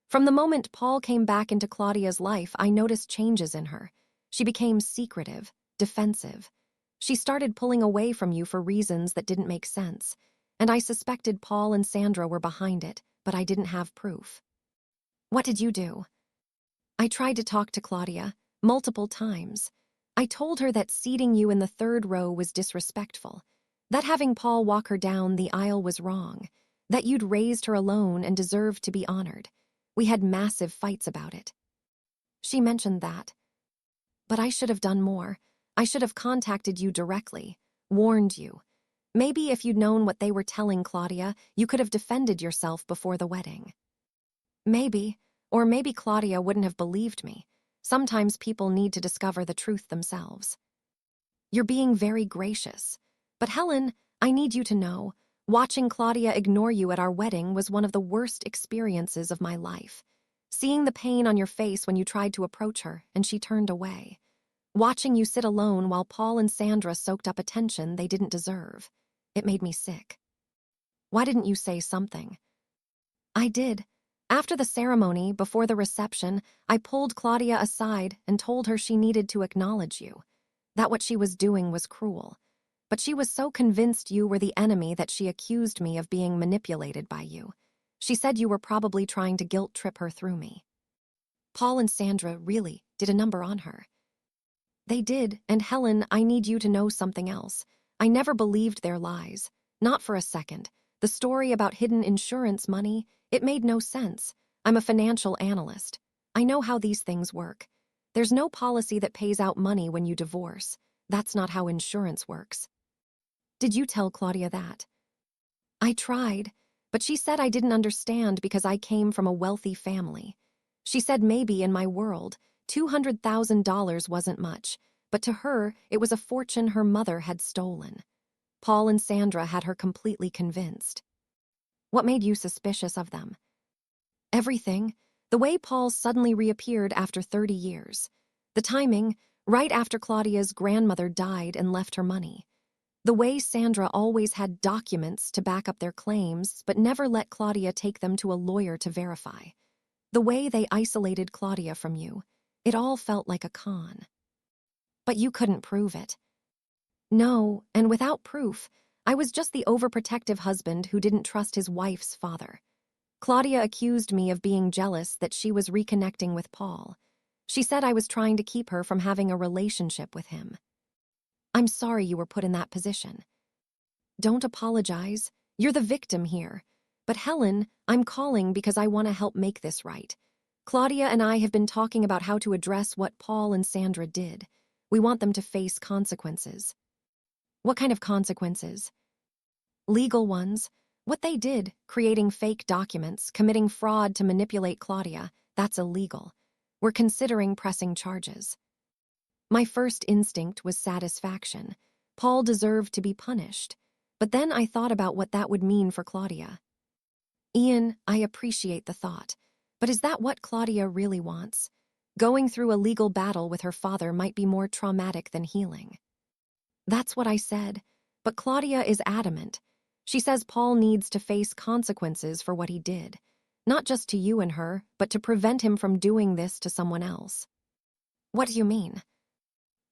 From the moment Paul came back into Claudia's life, I noticed changes in her. She became secretive, defensive. She started pulling away from you for reasons that didn't make sense, and I suspected Paul and Sandra were behind it, but I didn't have proof. What did you do? I tried to talk to Claudia, multiple times. I told her that seating you in the third row was disrespectful, That having Paul walk her down the aisle was wrong, that you'd raised her alone and deserved to be honored. We had massive fights about it. She mentioned that. But I should have done more. I should have contacted you directly, warned you. Maybe if you'd known what they were telling Claudia, you could have defended yourself before the wedding. Maybe, or maybe Claudia wouldn't have believed me. Sometimes people need to discover the truth themselves. You're being very gracious. But Helen, I need you to know, watching Claudia ignore you at our wedding was one of the worst experiences of my life. Seeing the pain on your face when you tried to approach her and she turned away. Watching you sit alone while Paul and Sandra soaked up attention they didn't deserve. It made me sick. Why didn't you say something? I did. After the ceremony, before the reception, I pulled Claudia aside and told her she needed to acknowledge you. That what she was doing was cruel. But she was so convinced you were the enemy that she accused me of being manipulated by you. She said you were probably trying to guilt-trip her through me. Paul and Sandra really did a number on her. They did, and Helen, I need you to know something else. I never believed their lies. Not for a second. The story about hidden insurance money, it made no sense. I'm a financial analyst. I know how these things work. There's no policy that pays out money when you divorce. That's not how insurance works. Did you tell Claudia that? I tried, but she said I didn't understand because I came from a wealthy family. She said maybe in my world, $200,000 wasn't much, but to her, it was a fortune her mother had stolen. Paul and Sandra had her completely convinced. What made you suspicious of them? Everything. The way Paul suddenly reappeared after 30 years. The timing, right after Claudia's grandmother died and left her money. The way Sandra always had documents to back up their claims but never let Claudia take them to a lawyer to verify. The way they isolated Claudia from you. It all felt like a con. But you couldn't prove it. No, and without proof, I was just the overprotective husband who didn't trust his wife's father. Claudia accused me of being jealous that she was reconnecting with Paul. She said I was trying to keep her from having a relationship with him. I'm sorry you were put in that position. Don't apologize. You're the victim here. But Helen, I'm calling because I want to help make this right. Claudia and I have been talking about how to address what Paul and Sandra did. We want them to face consequences. What kind of consequences? Legal ones. What they did, creating fake documents, committing fraud to manipulate Claudia, that's illegal. We're considering pressing charges. My first instinct was satisfaction. Paul deserved to be punished. But then I thought about what that would mean for Claudia. Ian, I appreciate the thought. But is that what Claudia really wants? Going through a legal battle with her father might be more traumatic than healing. That's what I said. But Claudia is adamant. She says Paul needs to face consequences for what he did. Not just to you and her, but to prevent him from doing this to someone else. What do you mean?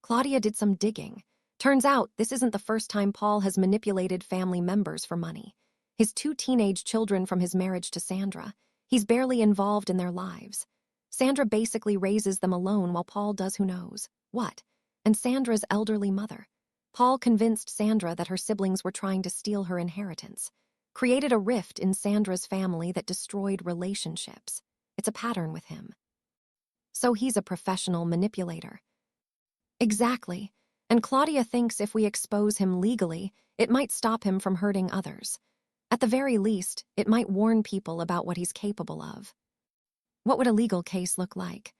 Claudia did some digging. Turns out this isn't the first time Paul has manipulated family members for money. His 2 teenage children from his marriage to Sandra. He's barely involved in their lives. Sandra basically raises them alone while Paul does who knows what. And Sandra's elderly mother. Paul convinced Sandra that her siblings were trying to steal her inheritance. Created a rift in Sandra's family that destroyed relationships. It's a pattern with him. So he's a professional manipulator. Exactly. And Claudia thinks if we expose him legally, it might stop him from hurting others. At the very least, it might warn people about what he's capable of. What would a legal case look like?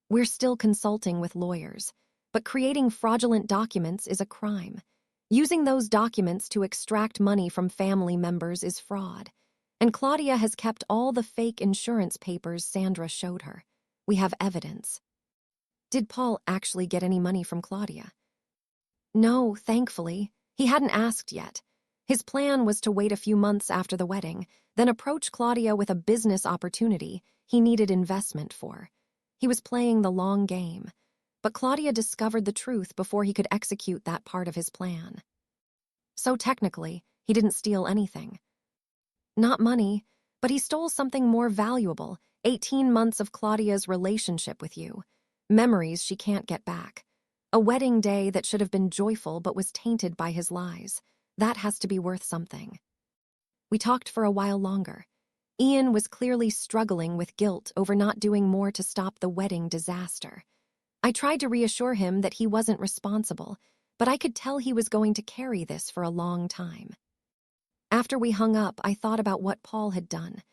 We're still consulting with lawyers, but creating fraudulent documents is a crime. Using those documents to extract money from family members is fraud. And Claudia has kept all the fake insurance papers Sandra showed her. We have evidence. Did Paul actually get any money from Claudia? No, thankfully. He hadn't asked yet. His plan was to wait a few months after the wedding, then approach Claudia with a business opportunity he needed investment for. He was playing the long game. But Claudia discovered the truth before he could execute that part of his plan. So technically, he didn't steal anything. Not money, but he stole something more valuable, 18 months of Claudia's relationship with you. Memories she can't get back. A wedding day that should have been joyful but was tainted by his lies. That has to be worth something. We talked for a while longer. Ian was clearly struggling with guilt over not doing more to stop the wedding disaster. I tried to reassure him that he wasn't responsible, but I could tell he was going to carry this for a long time. After we hung up, I thought about what Paul had done.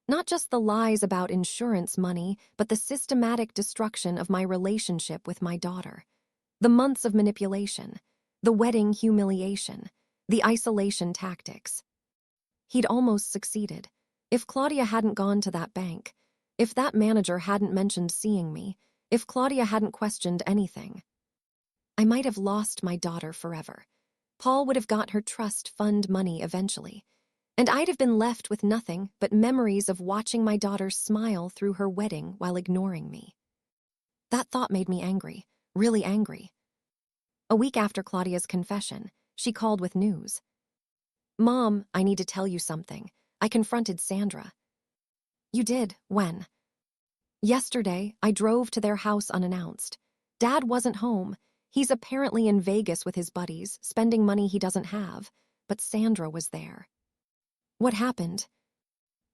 Not just the lies about insurance money, but the systematic destruction of my relationship with my daughter. The months of manipulation, the wedding humiliation, the isolation tactics. He'd almost succeeded. If Claudia hadn't gone to that bank, if that manager hadn't mentioned seeing me, if Claudia hadn't questioned anything, I might have lost my daughter forever. Paul would have got her trust fund money eventually, and I'd have been left with nothing but memories of watching my daughter smile through her wedding while ignoring me. That thought made me angry, really angry. A week after Claudia's confession, she called with news. "Mom, I need to tell you something. I confronted Sandra." "You did? When?" "Yesterday, I drove to their house unannounced. Dad wasn't home. He's apparently in Vegas with his buddies, spending money he doesn't have, but Sandra was there." "What happened?"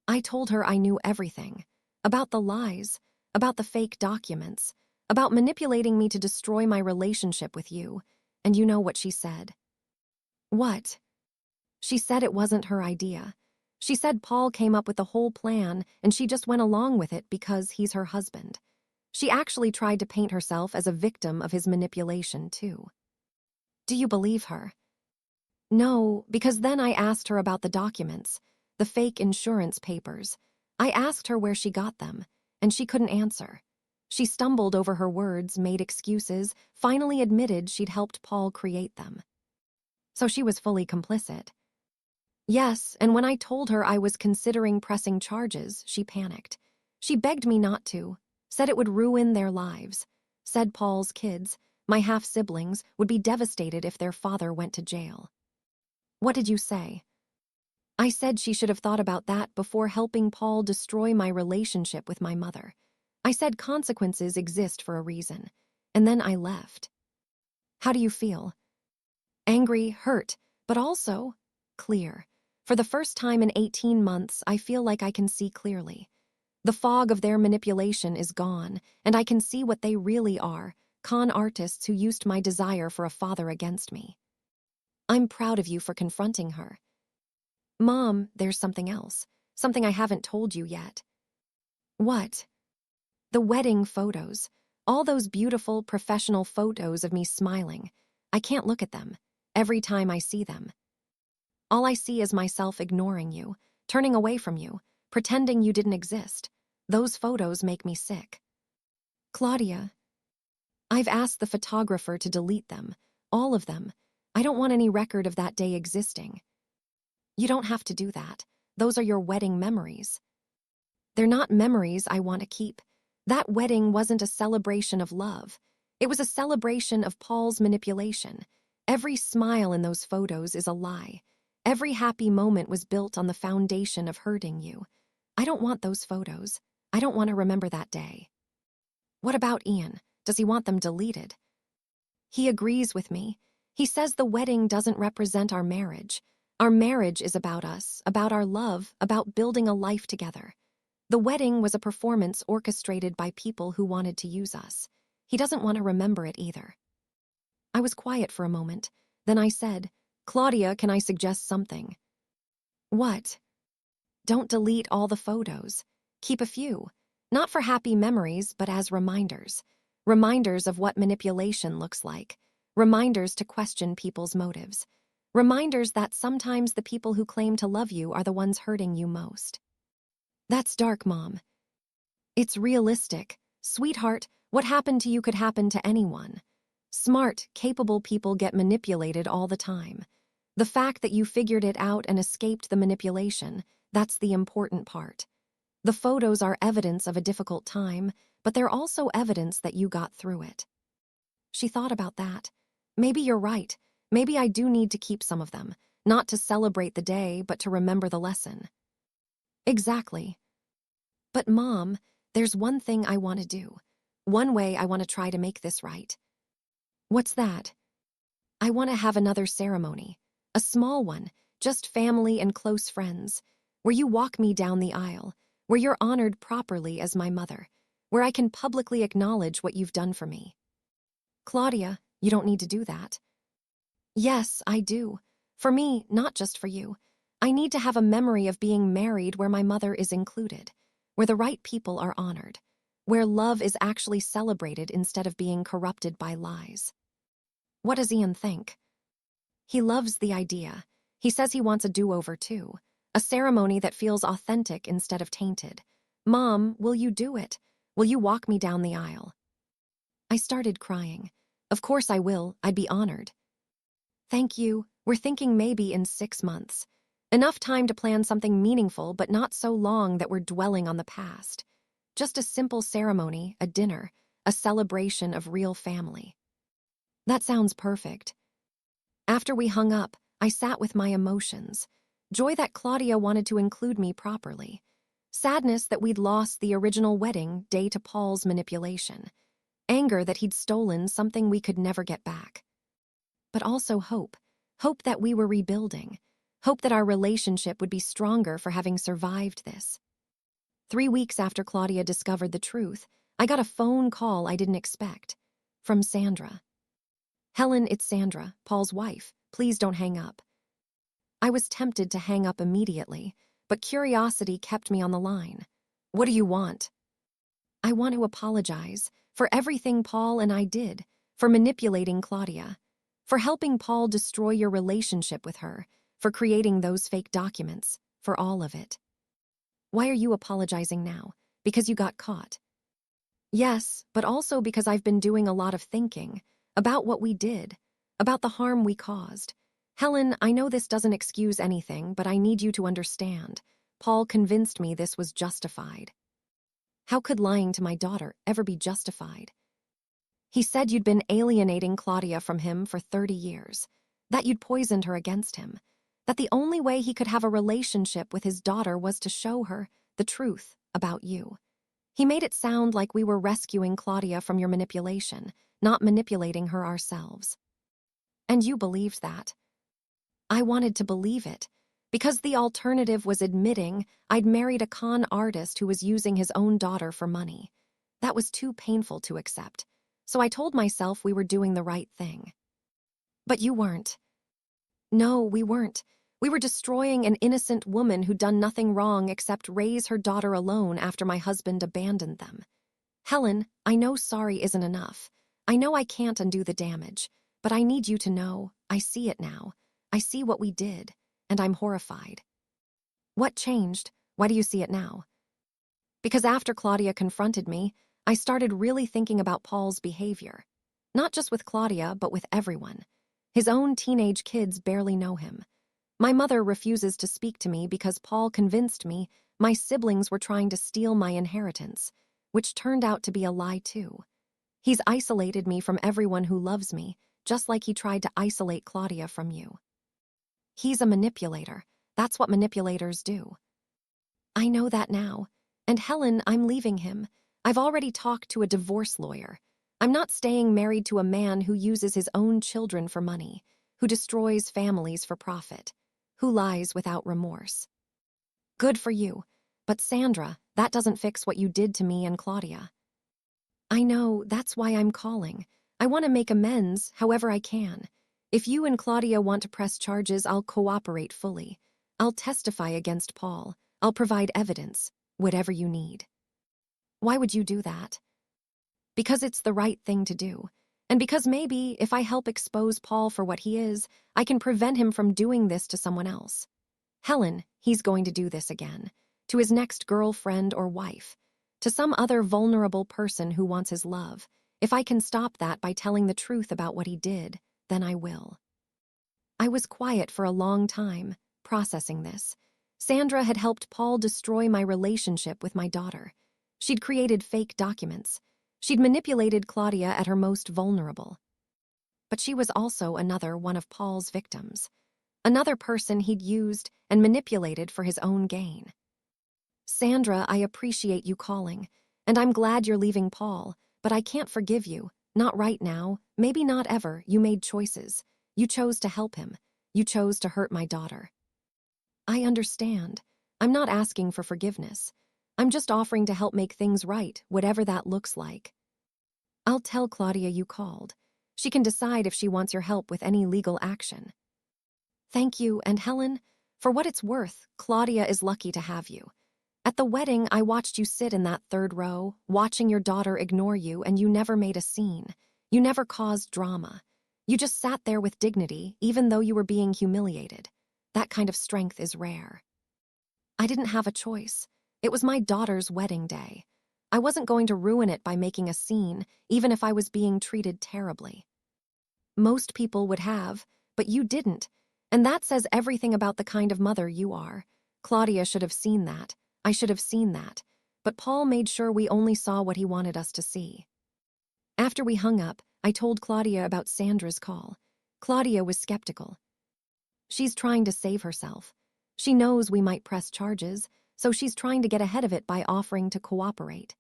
I told her I knew everything. About the lies, about the fake documents, about manipulating me to destroy my relationship with you, and you know what she said. "What?" "She said it wasn't her idea. She said Paul came up with the whole plan and she just went along with it because he's her husband. She actually tried to paint herself as a victim of his manipulation, too." "Do you believe her?" "No, because then I asked her about the documents, the fake insurance papers. I asked her where she got them, and she couldn't answer. She stumbled over her words, made excuses, finally admitted she'd helped Paul create them." "So she was fully complicit?" "Yes, and when I told her I was considering pressing charges, she panicked. She begged me not to, said it would ruin their lives, said Paul's kids, my half-siblings, would be devastated if their father went to jail." "What did you say?" "I said she should have thought about that before helping Paul destroy my relationship with my mother. I said consequences exist for a reason, and then I left." "How do you feel?" "Angry, hurt, but also clear. For the first time in 18 months, I feel like I can see clearly. The fog of their manipulation is gone, and I can see what they really are, con artists who used my desire for a father against me." "I'm proud of you for confronting her." "Mom, there's something else. Something I haven't told you yet." "What?" "The wedding photos. All those beautiful, professional photos of me smiling. I can't look at them. Every time I see them, all I see is myself ignoring you, turning away from you, pretending you didn't exist. Those photos make me sick." "Claudia." "I've asked the photographer to delete them. All of them. I don't want any record of that day existing." "You don't have to do that. Those are your wedding memories." "They're not memories I want to keep. That wedding wasn't a celebration of love. It was a celebration of Paul's manipulation. Every smile in those photos is a lie. Every happy moment was built on the foundation of hurting you. I don't want those photos. I don't want to remember that day." "What about Ian? Does he want them deleted?" "He agrees with me. He says the wedding doesn't represent our marriage. Our marriage is about us, about our love, about building a life together. The wedding was a performance orchestrated by people who wanted to use us. He doesn't want to remember it either." I was quiet for a moment. Then I said, "Claudia, can I suggest something?" "What?" "Don't delete all the photos. Keep a few. Not for happy memories, but as reminders. Reminders of what manipulation looks like. Reminders to question people's motives. Reminders that sometimes the people who claim to love you are the ones hurting you most." "That's dark, Mom." "It's realistic. Sweetheart, what happened to you could happen to anyone. Smart, capable people get manipulated all the time. The fact that you figured it out and escaped the manipulation, that's the important part. The photos are evidence of a difficult time, but they're also evidence that you got through it." She thought about that. "Maybe you're right. Maybe I do need to keep some of them, not to celebrate the day, but to remember the lesson." "Exactly." "But Mom, there's one thing I want to do. One way I want to try to make this right." "What's that?" "I want to have another ceremony. A small one, just family and close friends, where you walk me down the aisle, where you're honored properly as my mother, where I can publicly acknowledge what you've done for me. Claudia, you don't need to do that. Yes, I do. For me, not just for you. I need to have a memory of being married where my mother is included, where the right people are honored, where love is actually celebrated instead of being corrupted by lies. What does Ian think? He loves the idea. He says he wants a do-over too, a ceremony that feels authentic instead of tainted. Mom, will you do it? Will you walk me down the aisle? I started crying. Of course I will. I'd be honored. Thank you. We're thinking maybe in 6 months. Enough time to plan something meaningful, but not so long that we're dwelling on the past. Just a simple ceremony, a dinner, a celebration of real family. That sounds perfect. After we hung up, I sat with my emotions. Joy that Claudia wanted to include me properly. Sadness that we'd lost the original wedding day to Paul's manipulation. Anger that he'd stolen something we could never get back. But also hope. Hope that we were rebuilding. Hope that our relationship would be stronger for having survived this. 3 weeks after Claudia discovered the truth, I got a phone call I didn't expect. From Sandra. Helen, it's Sandra, Paul's wife. Please don't hang up. I was tempted to hang up immediately, but curiosity kept me on the line. What do you want? I want to apologize for everything Paul and I did, for manipulating Claudia, for helping Paul destroy your relationship with her, for creating those fake documents, for all of it. Why are you apologizing now? Because you got caught? Yes, but also because I've been doing a lot of thinking about what we did, about the harm we caused. Helen, I know this doesn't excuse anything, but I need you to understand. Paul convinced me this was justified. How could lying to my daughter ever be justified? He said you'd been alienating Claudia from him for 30 years, that you'd poisoned her against him, that the only way he could have a relationship with his daughter was to show her the truth about you. He made it sound like we were rescuing Claudia from your manipulation, not manipulating her ourselves. And you believed that. I wanted to believe it, because the alternative was admitting I'd married a con artist who was using his own daughter for money. That was too painful to accept, so I told myself we were doing the right thing. But you weren't. No, we weren't. We were destroying an innocent woman who'd done nothing wrong except raise her daughter alone after my husband abandoned them. Helen, I know sorry isn't enough. I know I can't undo the damage, but I need you to know, I see it now. I see what we did, and I'm horrified. What changed? Why do you see it now? Because after Claudia confronted me, I started really thinking about Paul's behavior. Not just with Claudia, but with everyone. His own teenage kids barely know him. My mother refuses to speak to me because Paul convinced me my siblings were trying to steal my inheritance, which turned out to be a lie too. He's isolated me from everyone who loves me, just like he tried to isolate Claudia from you. He's a manipulator. That's what manipulators do. I know that now. And Helen, I'm leaving him. I've already talked to a divorce lawyer. I'm not staying married to a man who uses his own children for money, who destroys families for profit, who lies without remorse. Good for you. But Sandra, that doesn't fix what you did to me and Claudia. I know, that's why I'm calling. I want to make amends however I can. If you and Claudia want to press charges, I'll cooperate fully. I'll testify against Paul. I'll provide evidence, whatever you need. Why would you do that? Because it's the right thing to do. And because maybe, if I help expose Paul for what he is, I can prevent him from doing this to someone else. Helen, he's going to do this again. To his next girlfriend or wife. To some other vulnerable person who wants his love. If I can stop that by telling the truth about what he did, then I will. I was quiet for a long time, processing this. Sandra had helped Paul destroy my relationship with my daughter. She'd created fake documents. She'd manipulated Claudia at her most vulnerable. But she was also another one of Paul's victims. Another person he'd used and manipulated for his own gain. Sandra, I appreciate you calling, and I'm glad you're leaving Paul, but I can't forgive you. Not right now, maybe not ever. You made choices. You chose to help him. You chose to hurt my daughter. I understand. I'm not asking for forgiveness. I'm just offering to help make things right, whatever that looks like. I'll tell Claudia you called. She can decide if she wants your help with any legal action. Thank you, and Helen, for what it's worth, Claudia is lucky to have you. At the wedding, I watched you sit in that third row, watching your daughter ignore you, and you never made a scene. You never caused drama. You just sat there with dignity, even though you were being humiliated. That kind of strength is rare. I didn't have a choice. It was my daughter's wedding day. I wasn't going to ruin it by making a scene, even if I was being treated terribly. Most people would have, but you didn't, and that says everything about the kind of mother you are. Claudia should have seen that. I should have seen that. But Paul made sure we only saw what he wanted us to see. After we hung up, I told Claudia about Sandra's call. Claudia was skeptical. She's trying to save herself. She knows we might press charges, so she's trying to get ahead of it by offering to cooperate.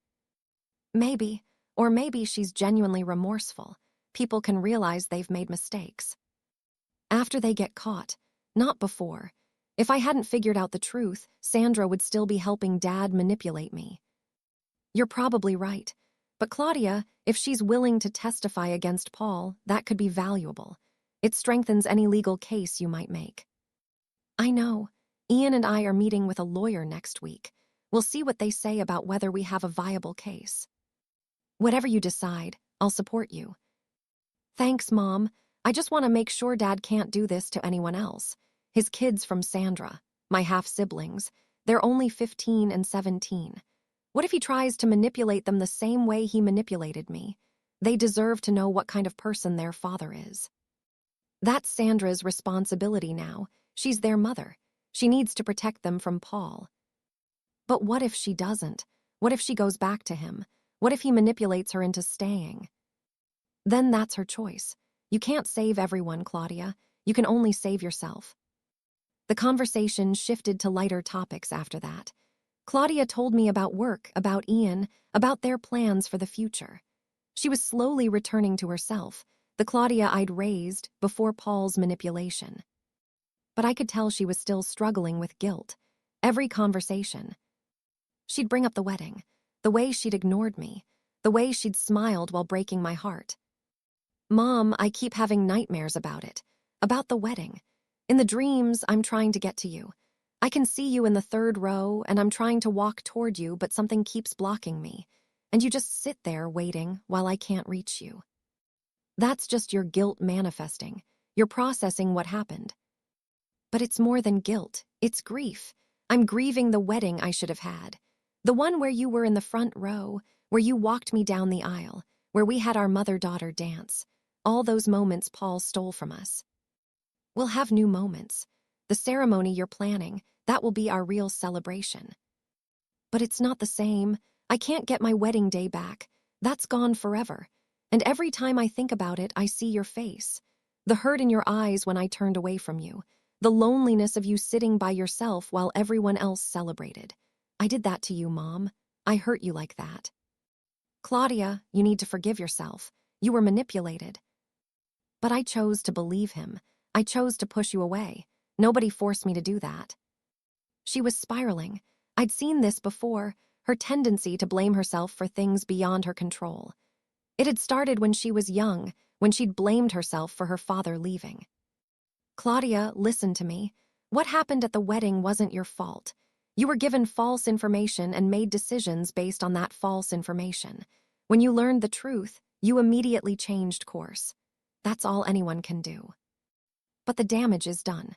Maybe, or maybe she's genuinely remorseful. People can realize they've made mistakes. After they get caught, not before. If I hadn't figured out the truth, Sandra would still be helping Dad manipulate me. You're probably right. But Claudia, if she's willing to testify against Paul, that could be valuable. It strengthens any legal case you might make. I know. Ian and I are meeting with a lawyer next week. We'll see what they say about whether we have a viable case. Whatever you decide, I'll support you. Thanks, Mom. I just want to make sure Dad can't do this to anyone else. His kids from Sandra, my half-siblings, they're only 15 and 17. What if he tries to manipulate them the same way he manipulated me? They deserve to know what kind of person their father is. That's Sandra's responsibility now. She's their mother. She needs to protect them from Paul. But what if she doesn't? What if she goes back to him? What if he manipulates her into staying? Then that's her choice. You can't save everyone, Claudia. You can only save yourself. The conversation shifted to lighter topics after that. Claudia told me about work, about Ian, about their plans for the future. She was slowly returning to herself, the Claudia I'd raised before Paul's manipulation. But I could tell she was still struggling with guilt. Every conversation. She'd bring up the wedding, the way she'd ignored me, the way she'd smiled while breaking my heart. Mom, I keep having nightmares about it, about the wedding. In the dreams, I'm trying to get to you. I can see you in the third row, and I'm trying to walk toward you, but something keeps blocking me. And you just sit there waiting while I can't reach you. That's just your guilt manifesting. You're processing what happened. But it's more than guilt. It's grief. I'm grieving the wedding I should have had. The one where you were in the front row, where you walked me down the aisle, where we had our mother-daughter dance. All those moments Paul stole from us. We'll have new moments. The ceremony you're planning, that will be our real celebration. But it's not the same. I can't get my wedding day back. That's gone forever. And every time I think about it, I see your face. The hurt in your eyes when I turned away from you. The loneliness of you sitting by yourself while everyone else celebrated. I did that to you, Mom. I hurt you like that. Claudia, you need to forgive yourself. You were manipulated. But I chose to believe him. I chose to push you away. Nobody forced me to do that. She was spiraling. I'd seen this before, her tendency to blame herself for things beyond her control. It had started when she was young, when she'd blamed herself for her father leaving. Claudia, listen to me. What happened at the wedding wasn't your fault. You were given false information and made decisions based on that false information. When you learned the truth, you immediately changed course. That's all anyone can do. But the damage is done.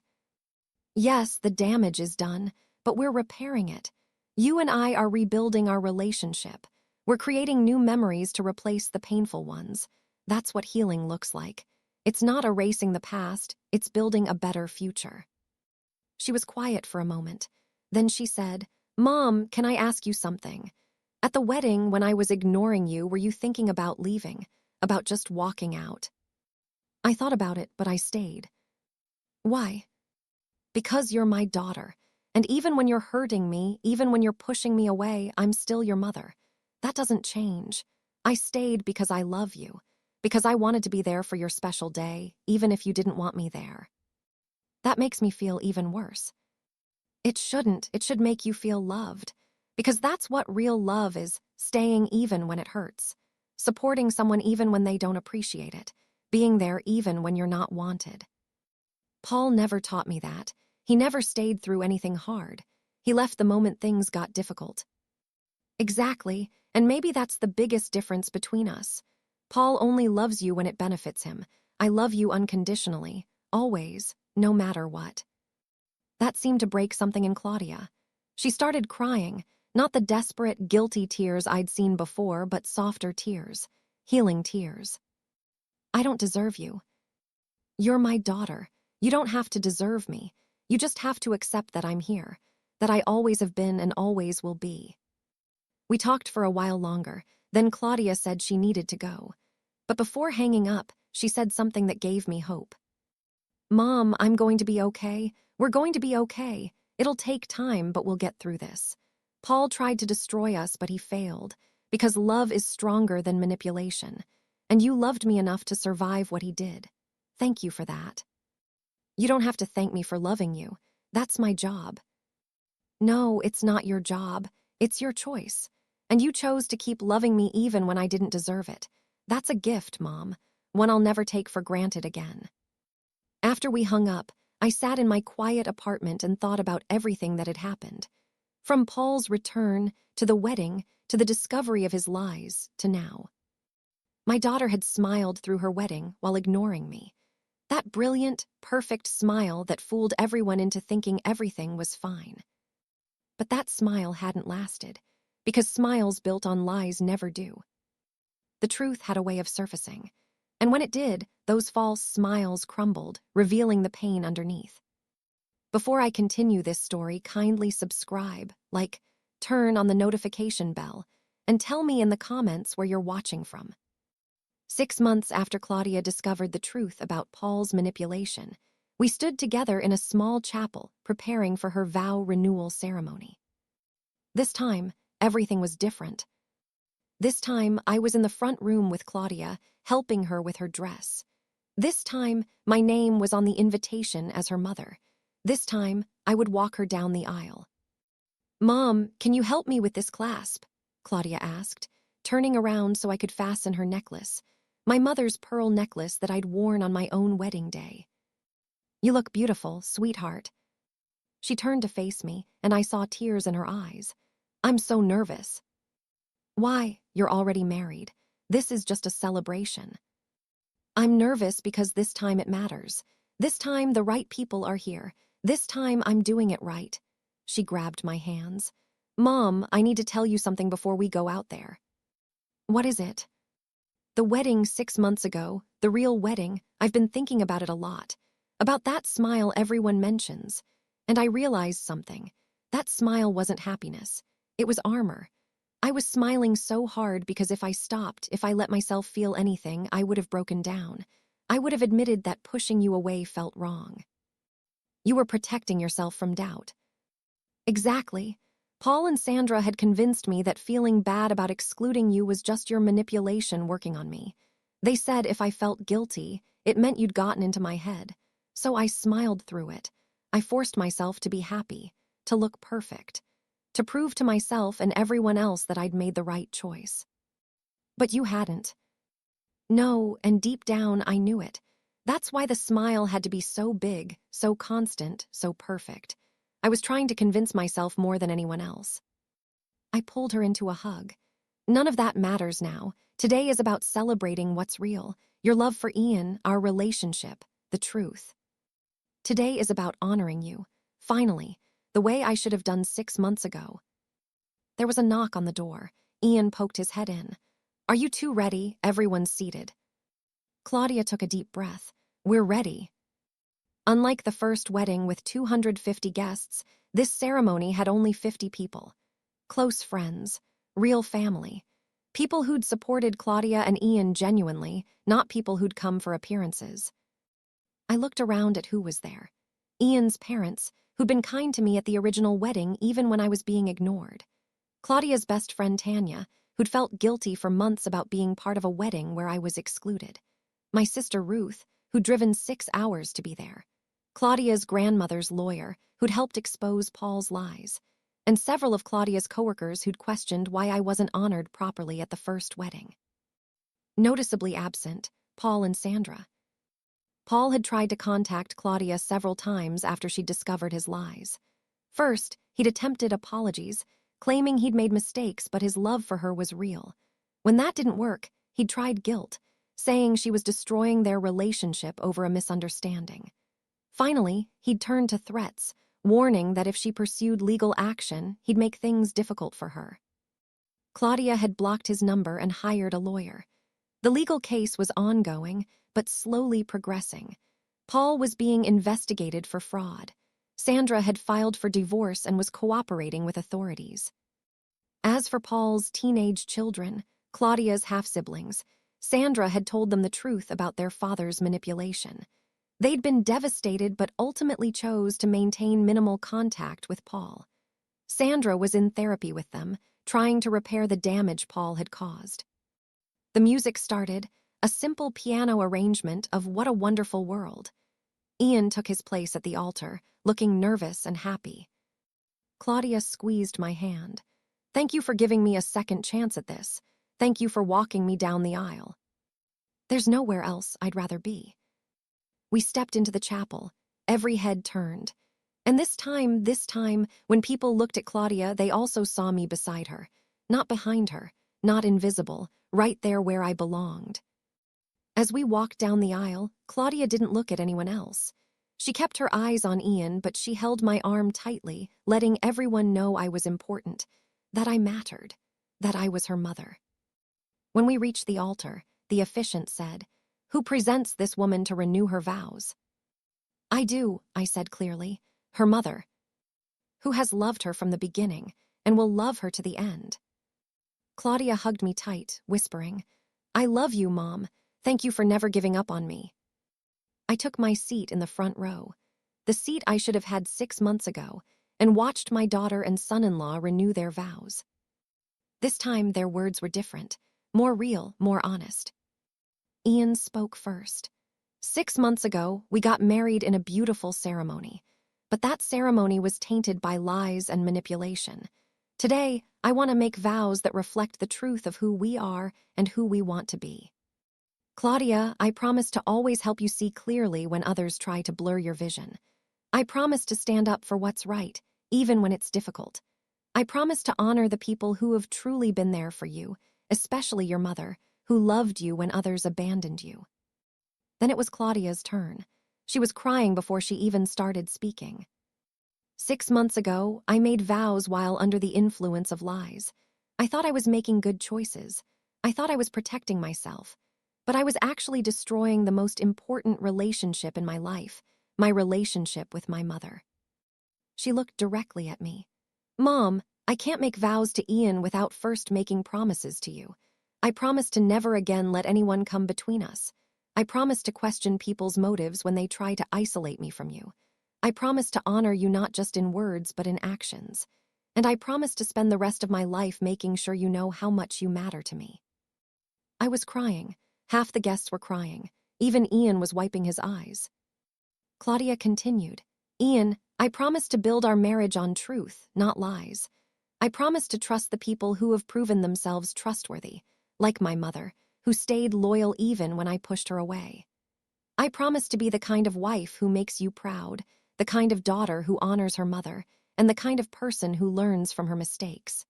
Yes, the damage is done, but we're repairing it. You and I are rebuilding our relationship. We're creating new memories to replace the painful ones. That's what healing looks like. It's not erasing the past, it's building a better future. She was quiet for a moment. Then she said, Mom, can I ask you something? At the wedding, when I was ignoring you, were you thinking about leaving? About just walking out? I thought about it, but I stayed. Why? Because you're my daughter. And even when you're hurting me, even when you're pushing me away, I'm still your mother. That doesn't change. I stayed because I love you. Because I wanted to be there for your special day, even if you didn't want me there. That makes me feel even worse. It shouldn't. It should make you feel loved. Because that's what real love is, staying even when it hurts. Supporting someone even when they don't appreciate it. Being there even when you're not wanted. Paul never taught me that. He never stayed through anything hard. He left the moment things got difficult. Exactly, and maybe that's the biggest difference between us. Paul only loves you when it benefits him. I love you unconditionally, always, no matter what. That seemed to break something in Claudia. She started crying, not the desperate, guilty tears I'd seen before, but softer tears, healing tears. I don't deserve you. You're my daughter. You don't have to deserve me. You just have to accept that I'm here, that I always have been and always will be. We talked for a while longer, then Claudia said she needed to go. But before hanging up, she said something that gave me hope. Mom, I'm going to be okay. We're going to be okay. It'll take time, but we'll get through this. Paul tried to destroy us, but he failed, because love is stronger than manipulation. And you loved me enough to survive what he did. Thank you for that. You don't have to thank me for loving you. That's my job. No, it's not your job. It's your choice. And you chose to keep loving me even when I didn't deserve it. That's a gift, Mom, one I'll never take for granted again. After we hung up, I sat in my quiet apartment and thought about everything that had happened. From Paul's return, to the wedding, to the discovery of his lies, to now. My daughter had smiled through her wedding while ignoring me. That brilliant, perfect smile that fooled everyone into thinking everything was fine. But that smile hadn't lasted, because smiles built on lies never do. The truth had a way of surfacing, and when it did, those false smiles crumbled, revealing the pain underneath. Before I continue this story, kindly subscribe, like, turn on the notification bell, and tell me in the comments where you're watching from. 6 months after Claudia discovered the truth about Paul's manipulation, we stood together in a small chapel preparing for her vow renewal ceremony. This time, everything was different. This time, I was in the front room with Claudia, helping her with her dress. This time, my name was on the invitation as her mother. This time, I would walk her down the aisle. Mom, can you help me with this clasp? Claudia asked, turning around so I could fasten her necklace, my mother's pearl necklace that I'd worn on my own wedding day. You look beautiful, sweetheart. She turned to face me, and I saw tears in her eyes. I'm so nervous. Why? You're already married. This is just a celebration. I'm nervous because this time it matters. This time the right people are here. This time I'm doing it right. She grabbed my hands. Mom, I need to tell you something before we go out there. What is it? The wedding 6 months ago, the real wedding, I've been thinking about it a lot. About that smile everyone mentions. And I realized something. That smile wasn't happiness. It was armor. I was smiling so hard because if I stopped, if I let myself feel anything, I would have broken down. I would have admitted that pushing you away felt wrong. You were protecting yourself from doubt. Exactly. Paul and Sandra had convinced me that feeling bad about excluding you was just your manipulation working on me. They said if I felt guilty, it meant you'd gotten into my head. So I smiled through it. I forced myself to be happy, to look perfect, to prove to myself and everyone else that I'd made the right choice. But you hadn't. No, and deep down I knew it. That's why the smile had to be so big, so constant, so perfect. I was trying to convince myself more than anyone else. I pulled her into a hug. None of that matters now. Today is about celebrating what's real. Your love for Ian, our relationship, the truth. Today is about honoring you. Finally, the way I should have done 6 months ago. There was a knock on the door. Ian poked his head in. Are you two ready? Everyone's seated. Claudia took a deep breath. We're ready. Unlike the first wedding with 250 guests, this ceremony had only 50 people. Close friends, real family. People who'd supported Claudia and Ian genuinely, not people who'd come for appearances. I looked around at who was there. Ian's parents, who'd been kind to me at the original wedding even when I was being ignored. Claudia's best friend Tanya, who'd felt guilty for months about being part of a wedding where I was excluded. My sister Ruth, who'd driven 6 hours to be there. Claudia's grandmother's lawyer, who'd helped expose Paul's lies, and several of Claudia's coworkers who'd questioned why I wasn't honored properly at the first wedding. Noticeably absent, Paul and Sandra. Paul had tried to contact Claudia several times after she'd discovered his lies. First, he'd attempted apologies, claiming he'd made mistakes but his love for her was real. When that didn't work, he'd tried guilt, saying she was destroying their relationship over a misunderstanding. Finally, he'd turned to threats, warning that if she pursued legal action, he'd make things difficult for her. Claudia had blocked his number and hired a lawyer. The legal case was ongoing, but slowly progressing. Paul was being investigated for fraud. Sandra had filed for divorce and was cooperating with authorities. As for Paul's teenage children, Claudia's half-siblings, Sandra had told them the truth about their father's manipulation. They'd been devastated but ultimately chose to maintain minimal contact with Paul. Sandra was in therapy with them, trying to repair the damage Paul had caused. The music started, a simple piano arrangement of What a Wonderful World. Ian took his place at the altar, looking nervous and happy. Claudia squeezed my hand. "Thank you for giving me a second chance at this. Thank you for walking me down the aisle. There's nowhere else I'd rather be." We stepped into the chapel, every head turned. And this time, when people looked at Claudia, they also saw me beside her. Not behind her, not invisible, right there where I belonged. As we walked down the aisle, Claudia didn't look at anyone else. She kept her eyes on Ian, but she held my arm tightly, letting everyone know I was important, that I mattered, that I was her mother. When we reached the altar, the officiant said, "Who presents this woman to renew her vows?" "I do," I said clearly, "her mother, who has loved her from the beginning and will love her to the end." Claudia hugged me tight, whispering, "I love you, Mom. Thank you for never giving up on me." I took my seat in the front row, the seat I should have had 6 months ago, and watched my daughter and son-in-law renew their vows. This time their words were different, more real, more honest. Ian spoke first. "6 months ago, we got married in a beautiful ceremony, but that ceremony was tainted by lies and manipulation. Today, I want to make vows that reflect the truth of who we are and who we want to be. Claudia, I promise to always help you see clearly when others try to blur your vision. I promise to stand up for what's right, even when it's difficult. I promise to honor the people who have truly been there for you, especially your mother, who loved you when others abandoned you." Then it was Claudia's turn. She was crying before she even started speaking. "6 months ago, I made vows while under the influence of lies. I thought I was making good choices. I thought I was protecting myself. But I was actually destroying the most important relationship in my life, my relationship with my mother." She looked directly at me. "Mom, I can't make vows to Ian without first making promises to you. I promise to never again let anyone come between us. I promise to question people's motives when they try to isolate me from you. I promise to honor you not just in words but in actions. And I promise to spend the rest of my life making sure you know how much you matter to me." I was crying. Half the guests were crying. Even Ian was wiping his eyes. Claudia continued, "Ian, I promise to build our marriage on truth, not lies. I promise to trust the people who have proven themselves trustworthy, like my mother, who stayed loyal even when I pushed her away. I promise to be the kind of wife who makes you proud, the kind of daughter who honors her mother, and the kind of person who learns from her mistakes."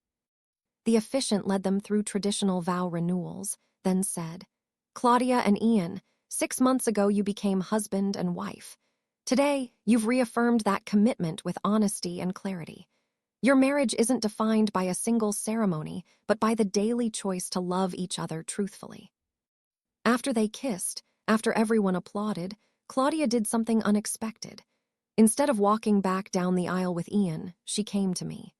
The officiant led them through traditional vow renewals, then said, "Claudia and Ian, 6 months ago you became husband and wife. Today, you've reaffirmed that commitment with honesty and clarity. Your marriage isn't defined by a single ceremony, but by the daily choice to love each other truthfully." After they kissed, after everyone applauded, Claudia did something unexpected. Instead of walking back down the aisle with Ian, she came to me.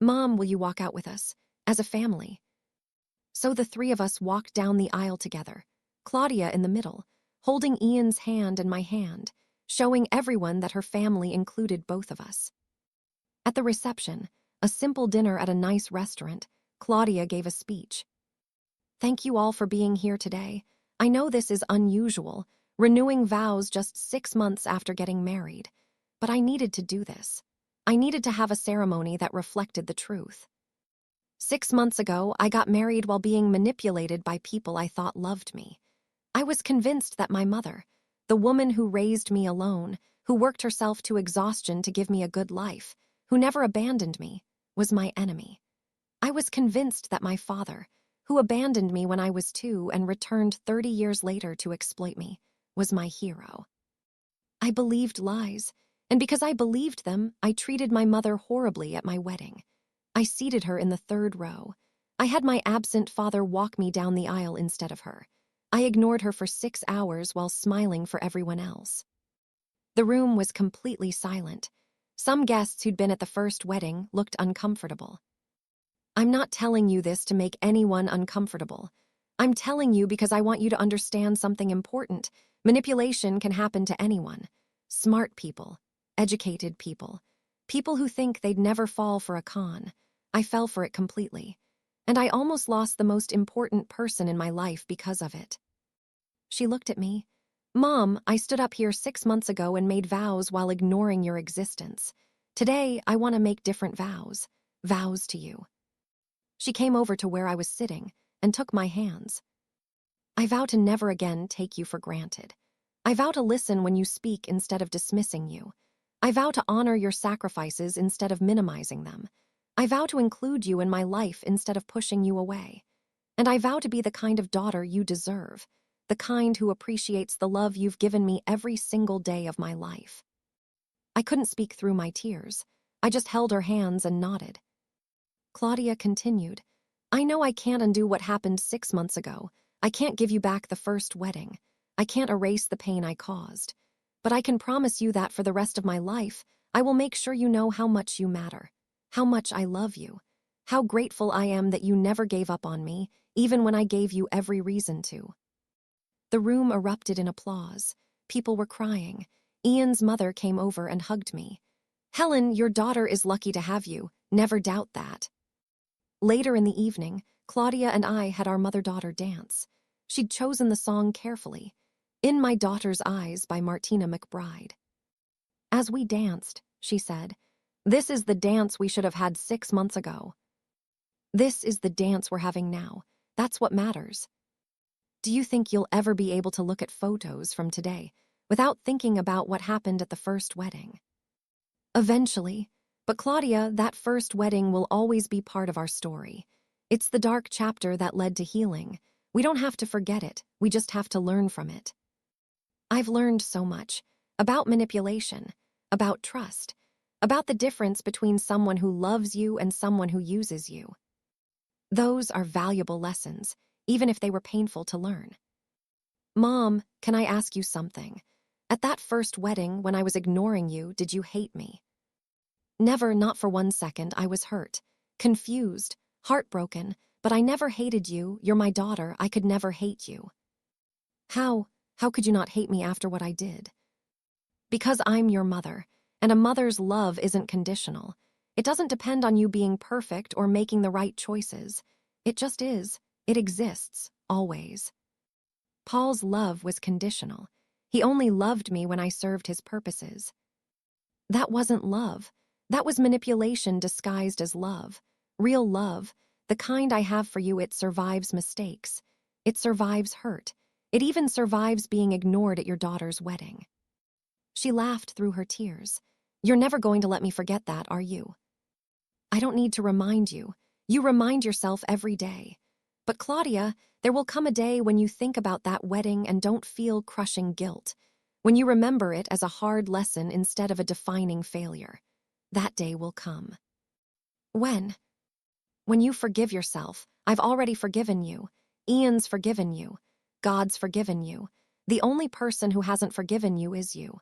"Mom, will you walk out with us, as a family?" So the 3 of us walked down the aisle together, Claudia in the middle, holding Ian's hand and my hand, showing everyone that her family included both of us. At the reception, a simple dinner at a nice restaurant, Claudia gave a speech. "Thank you all for being here today. I know this is unusual. renewing vows just 6 months after getting married. But I needed to do this. I needed to have a ceremony that reflected the truth. 6 months ago, I got married while being manipulated by people I thought loved me. I was convinced that my mother, the woman who raised me alone, who worked herself to exhaustion to give me a good life, who never abandoned me, was my enemy. I was convinced that my father, who abandoned me when I was 2 and returned 30 years later to exploit me, was my hero. I believed lies, and because I believed them, I treated my mother horribly at my wedding. I seated her in the 3rd row. I had my absent father walk me down the aisle instead of her. I ignored her for 6 hours while smiling for everyone else. The room was completely silent. Some guests who'd been at the first wedding looked uncomfortable. I'm not telling you this to make anyone uncomfortable. I'm telling you because I want you to understand something important. Manipulation can happen to anyone. Smart people, educated people, people who think they'd never fall for a con. I fell for it completely. And I almost lost the most important person in my life because of it. She looked at me. Mom, I stood up here 6 months ago and made vows while ignoring your existence. Today, I want to make different vows. Vows to you. She came over to where I was sitting and took my hands. I vow to never again take you for granted. I vow to listen when you speak instead of dismissing you. I vow to honor your sacrifices instead of minimizing them. I vow to include you in my life instead of pushing you away. And I vow to be the kind of daughter you deserve, the kind who appreciates the love you've given me every single day of my life. I couldn't speak through my tears. I just held her hands and nodded. Claudia continued, I know I can't undo what happened 6 months ago. I can't give you back the first wedding. I can't erase the pain I caused. But I can promise you that for the rest of my life, I will make sure you know how much you matter, how much I love you, how grateful I am that you never gave up on me, even when I gave you every reason to. The room erupted in applause. People were crying. Ian's mother came over and hugged me. Helen, your daughter is lucky to have you. Never doubt that. Later in the evening, Claudia and I had our mother-daughter dance. She'd chosen the song carefully, In My Daughter's Eyes by Martina McBride. As we danced, she said, This is the dance we should have had 6 months ago. This is the dance we're having now. That's what matters. Do you think you'll ever be able to look at photos from today without thinking about what happened at the first wedding? Eventually. But Claudia, that first wedding will always be part of our story. It's the dark chapter that led to healing. We don't have to forget it, we just have to learn from it. I've learned so much about manipulation, about trust, about the difference between someone who loves you and someone who uses you. Those are valuable lessons, even if they were painful to learn. Mom, can I ask you something? At that first wedding, when I was ignoring you, did you hate me? Never, not for 1 second. I was hurt, confused, heartbroken, but I never hated you. You're my daughter. I could never hate you. How could you not hate me after what I did? Because I'm your mother, and a mother's love isn't conditional. It doesn't depend on you being perfect or making the right choices. It just is. It exists, always. Paul's love was conditional. He only loved me when I served his purposes. That wasn't love. That was manipulation disguised as love. Real love, the kind I have for you, it survives mistakes. It survives hurt. It even survives being ignored at your daughter's wedding. She laughed through her tears. You're never going to let me forget that, are you? I don't need to remind you. You remind yourself every day. But Claudia, there will come a day when you think about that wedding and don't feel crushing guilt. When you remember it as a hard lesson instead of a defining failure. That day will come. When? When you forgive yourself. I've already forgiven you. Ian's forgiven you. God's forgiven you. The only person who hasn't forgiven you is you.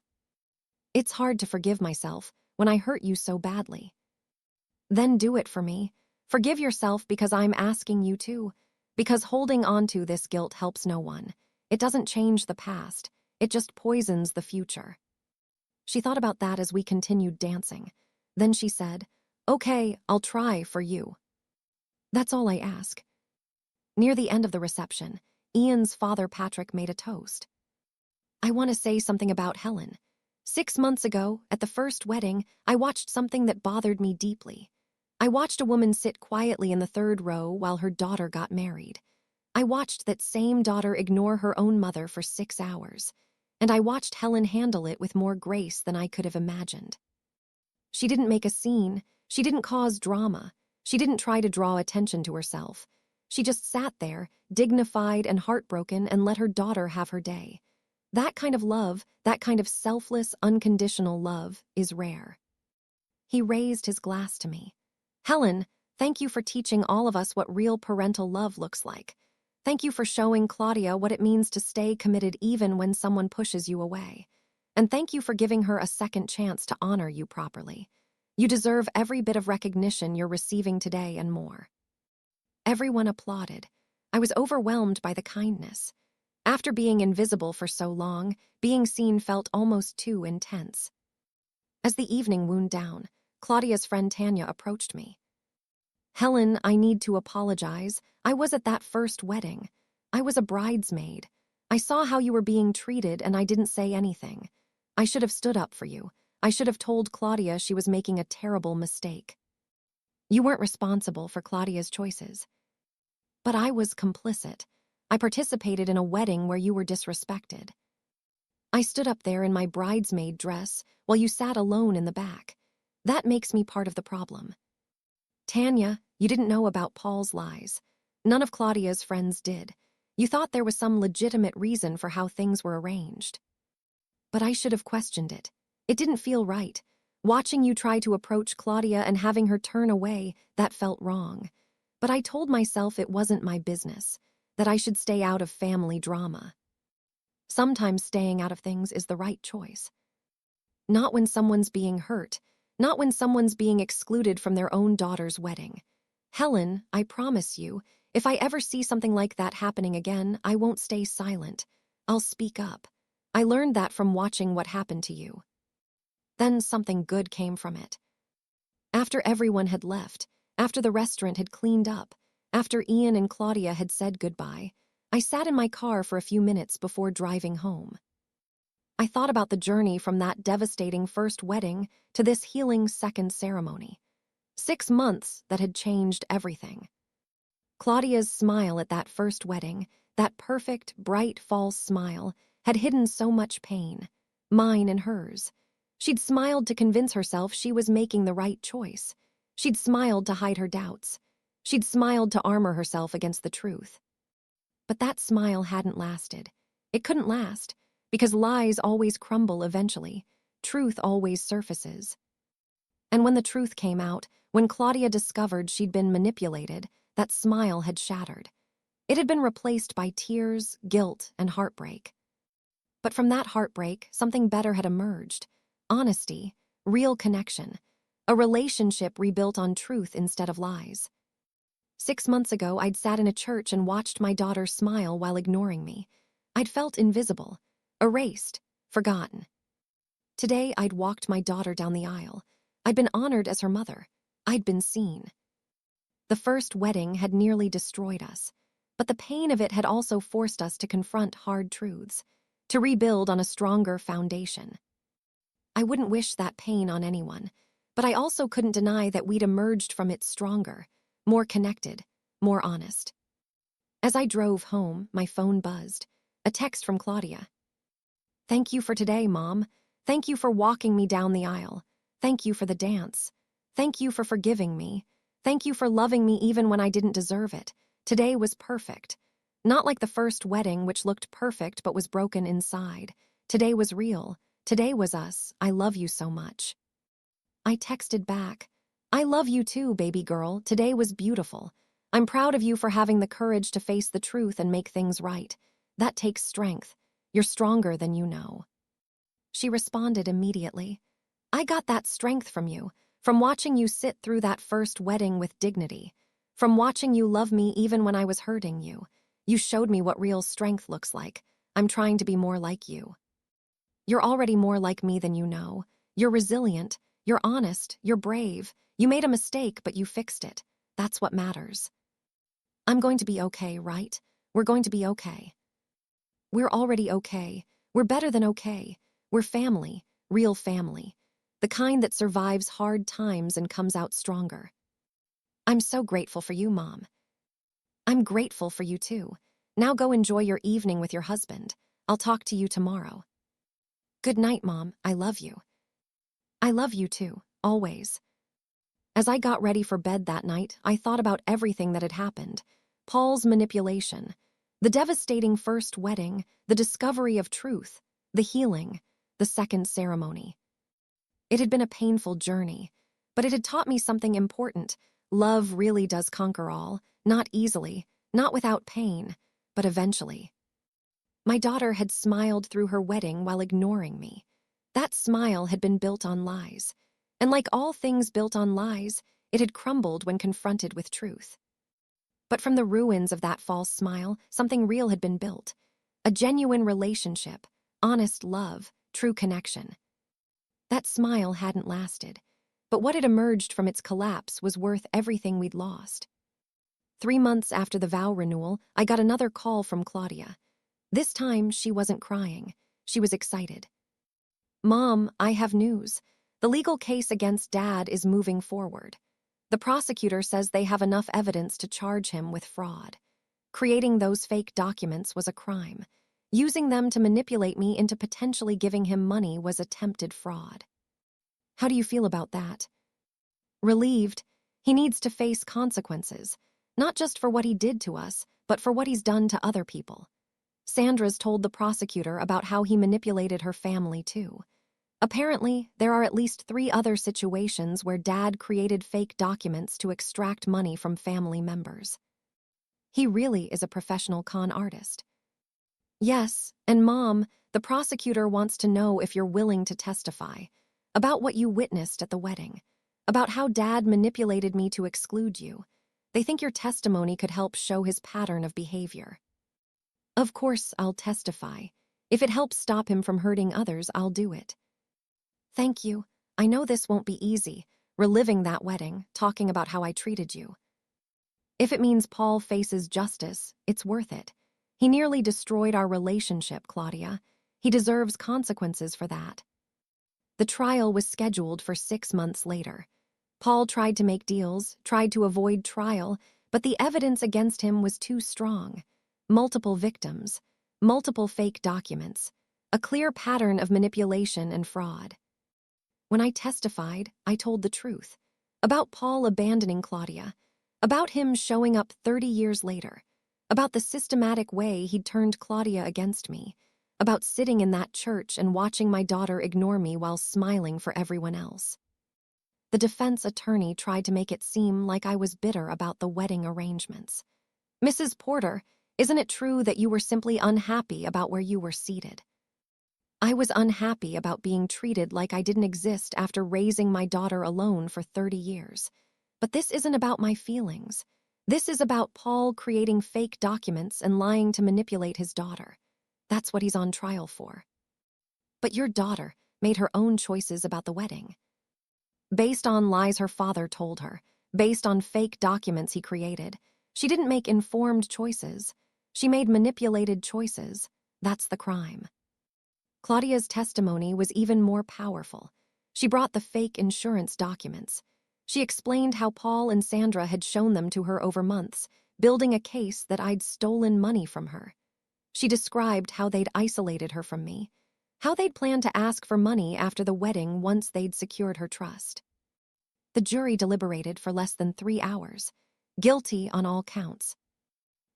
It's hard to forgive myself when I hurt you so badly. Then do it for me. Forgive yourself because I'm asking you to. Because holding on to this guilt helps no one. It doesn't change the past. It just poisons the future. She thought about that as we continued dancing. Then she said, Okay, I'll try for you. That's all I ask. Near the end of the reception, Ian's father Patrick made a toast. I want to say something about Helen. 6 months ago, at the first wedding, I watched something that bothered me deeply. I watched a woman sit quietly in the third row while her daughter got married. I watched that same daughter ignore her own mother for 6 hours. And I watched Helen handle it with more grace than I could have imagined. She didn't make a scene. She didn't cause drama. She didn't try to draw attention to herself. She just sat there, dignified and heartbroken, and let her daughter have her day. That kind of love, that kind of selfless, unconditional love, is rare. He raised his glass to me. Helen, thank you for teaching all of us what real parental love looks like. Thank you for showing Claudia what it means to stay committed even when someone pushes you away. And thank you for giving her a second chance to honor you properly. You deserve every bit of recognition you're receiving today and more. Everyone applauded. I was overwhelmed by the kindness. After being invisible for so long, being seen felt almost too intense. As the evening wound down, Claudia's friend Tanya approached me. Helen, I need to apologize. I was at that first wedding. I was a bridesmaid. I saw how you were being treated and I didn't say anything. I should have stood up for you. I should have told Claudia she was making a terrible mistake. You weren't responsible for Claudia's choices. But I was complicit. I participated in a wedding where you were disrespected. I stood up there in my bridesmaid dress while you sat alone in the back. That makes me part of the problem. Tanya, you didn't know about Paul's lies. None of Claudia's friends did. You thought there was some legitimate reason for how things were arranged. But I should have questioned it. It didn't feel right. Watching you try to approach Claudia and having her turn away, that felt wrong. But I told myself it wasn't my business, that I should stay out of family drama. Sometimes staying out of things is the right choice. Not when someone's being hurt, not when someone's being excluded from their own daughter's wedding. Helen, I promise you, if I ever see something like that happening again, I won't stay silent. I'll speak up. I learned that from watching what happened to you. Then something good came from it. After everyone had left, after the restaurant had cleaned up, after Ian and Claudia had said goodbye, I sat in my car for a few minutes before driving home. I thought about the journey from that devastating first wedding to this healing second ceremony. 6 months that had changed everything. Claudia's smile at that first wedding, that perfect, bright, false smile, had hidden so much pain, mine and hers. She'd smiled to convince herself she was making the right choice. She'd smiled to hide her doubts. She'd smiled to armor herself against the truth. But that smile hadn't lasted. It couldn't last, because lies always crumble eventually. Truth always surfaces. And when the truth came out, when Claudia discovered she'd been manipulated, that smile had shattered. It had been replaced by tears, guilt, and heartbreak. But from that heartbreak, something better had emerged. Honesty, real connection, a relationship rebuilt on truth instead of lies. 6 months ago, I'd sat in a church and watched my daughter smile while ignoring me. I'd felt invisible, erased, forgotten. Today, I'd walked my daughter down the aisle. I'd been honored as her mother. I'd been seen. The first wedding had nearly destroyed us, but the pain of it had also forced us to confront hard truths, to rebuild on a stronger foundation. I wouldn't wish that pain on anyone, but I also couldn't deny that we'd emerged from it stronger, more connected, more honest. As I drove home, my phone buzzed. A text from Claudia. Thank you for today, Mom. Thank you for walking me down the aisle. Thank you for the dance. Thank you for forgiving me. Thank you for loving me even when I didn't deserve it. Today was perfect. Not like the first wedding, which looked perfect but was broken inside. Today was real. Today was us. I love you so much. I texted back. I love you too, baby girl. Today was beautiful. I'm proud of you for having the courage to face the truth and make things right. That takes strength. You're stronger than you know. She responded immediately. I got that strength from you, from watching you sit through that first wedding with dignity, from watching you love me even when I was hurting you. You showed me what real strength looks like. I'm trying to be more like you. You're already more like me than you know. You're resilient. You're honest. You're brave. You made a mistake, but you fixed it. That's what matters. I'm going to be okay, right? We're going to be okay. We're already okay. We're better than okay. We're family, real family. The kind that survives hard times and comes out stronger. I'm so grateful for you, Mom. I'm grateful for you too. Now go enjoy your evening with your husband. I'll talk to you tomorrow. Good night, Mom. I love you. I love you too, always. As I got ready for bed that night, I thought about everything that had happened. Paul's manipulation, the devastating first wedding, the discovery of truth, the healing, the second ceremony. It had been a painful journey, but it had taught me something important. Love really does conquer all, not easily, not without pain, but eventually. My daughter had smiled through her wedding while ignoring me. That smile had been built on lies. And like all things built on lies, it had crumbled when confronted with truth. But from the ruins of that false smile, something real had been built. A genuine relationship, honest love, true connection. That smile hadn't lasted, but what had emerged from its collapse was worth everything we'd lost. 3 months after the vow renewal, I got another call from Claudia. This time, she wasn't crying. She was excited. Mom, I have news. The legal case against Dad is moving forward. The prosecutor says they have enough evidence to charge him with fraud. Creating those fake documents was a crime. Using them to manipulate me into potentially giving him money was attempted fraud. How do you feel about that? Relieved. He needs to face consequences, not just for what he did to us, but for what he's done to other people. Sandra's told the prosecutor about how he manipulated her family, too. Apparently, there are at least 3 other situations where Dad created fake documents to extract money from family members. He really is a professional con artist. Yes, and Mom, the prosecutor wants to know if you're willing to testify about what you witnessed at the wedding, about how Dad manipulated me to exclude you. They think your testimony could help show his pattern of behavior. Of course, I'll testify. If it helps stop him from hurting others, I'll do it. Thank you. I know this won't be easy, reliving that wedding, talking about how I treated you. If it means Paul faces justice, it's worth it. He nearly destroyed our relationship, Claudia. He deserves consequences for that. The trial was scheduled for 6 months later. Paul tried to make deals, tried to avoid trial, but the evidence against him was too strong. Multiple victims, multiple fake documents, a clear pattern of manipulation and fraud. When I testified, I told the truth. About Paul abandoning Claudia, about him showing up 30 years later, about the systematic way he'd turned Claudia against me, about sitting in that church and watching my daughter ignore me while smiling for everyone else. The defense attorney tried to make it seem like I was bitter about the wedding arrangements. Mrs. Porter, isn't it true that you were simply unhappy about where you were seated? I was unhappy about being treated like I didn't exist after raising my daughter alone for 30 years. But this isn't about my feelings. This is about Paul creating fake documents and lying to manipulate his daughter. That's what he's on trial for. But your daughter made her own choices about the wedding. Based on lies her father told her, based on fake documents he created, she didn't make informed choices. She made manipulated choices. That's the crime. Claudia's testimony was even more powerful. She brought the fake insurance documents. She explained how Paul and Sandra had shown them to her over months, building a case that I'd stolen money from her. She described how they'd isolated her from me, how they'd planned to ask for money after the wedding once they'd secured her trust. The jury deliberated for less than 3 hours, guilty on all counts.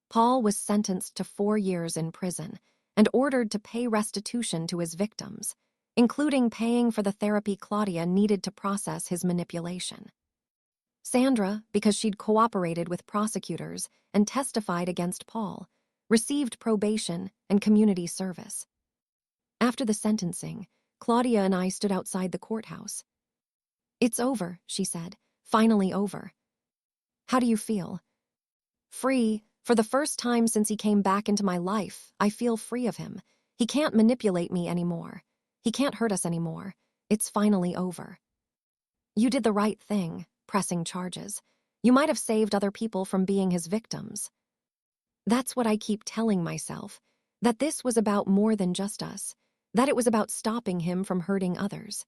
Paul was sentenced to 4 years in prison and ordered to pay restitution to his victims, including paying for the therapy Claudia needed to process his manipulation. Sandra, because she'd cooperated with prosecutors and testified against Paul, received probation and community service. After the sentencing, Claudia and I stood outside the courthouse. "It's over," she said, "finally over." "How do you feel?" "Free. For the first time since he came back into my life, I feel free of him. He can't manipulate me anymore. He can't hurt us anymore. It's finally over." "You did the right thing, pressing charges. You might have saved other people from being his victims." That's what I keep telling myself, that this was about more than just us. that it was about stopping him from hurting others.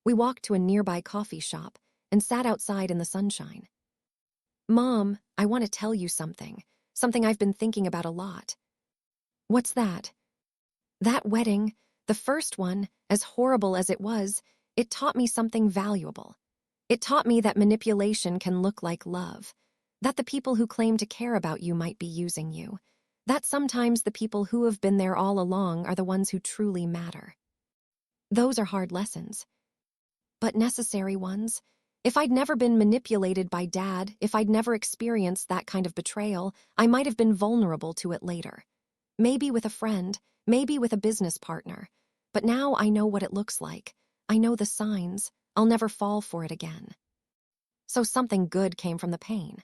We walked to a nearby coffee shop and sat outside in the sunshine. "Mom, I want to tell you something I've been thinking about a lot." "What's that?" "That wedding, the first one, as horrible as it taught me something valuable. It taught me that manipulation can look like love, that the people who claim to care about you might be using you, that sometimes the people who have been there all along are the ones who truly matter. Those are hard lessons, but necessary ones. If I'd never been manipulated by Dad, if I'd never experienced that kind of betrayal, I might have been vulnerable to it later. Maybe with a friend, maybe with a business partner. But now I know what it looks like. I know the signs. I'll never fall for it again." So something good came from the pain.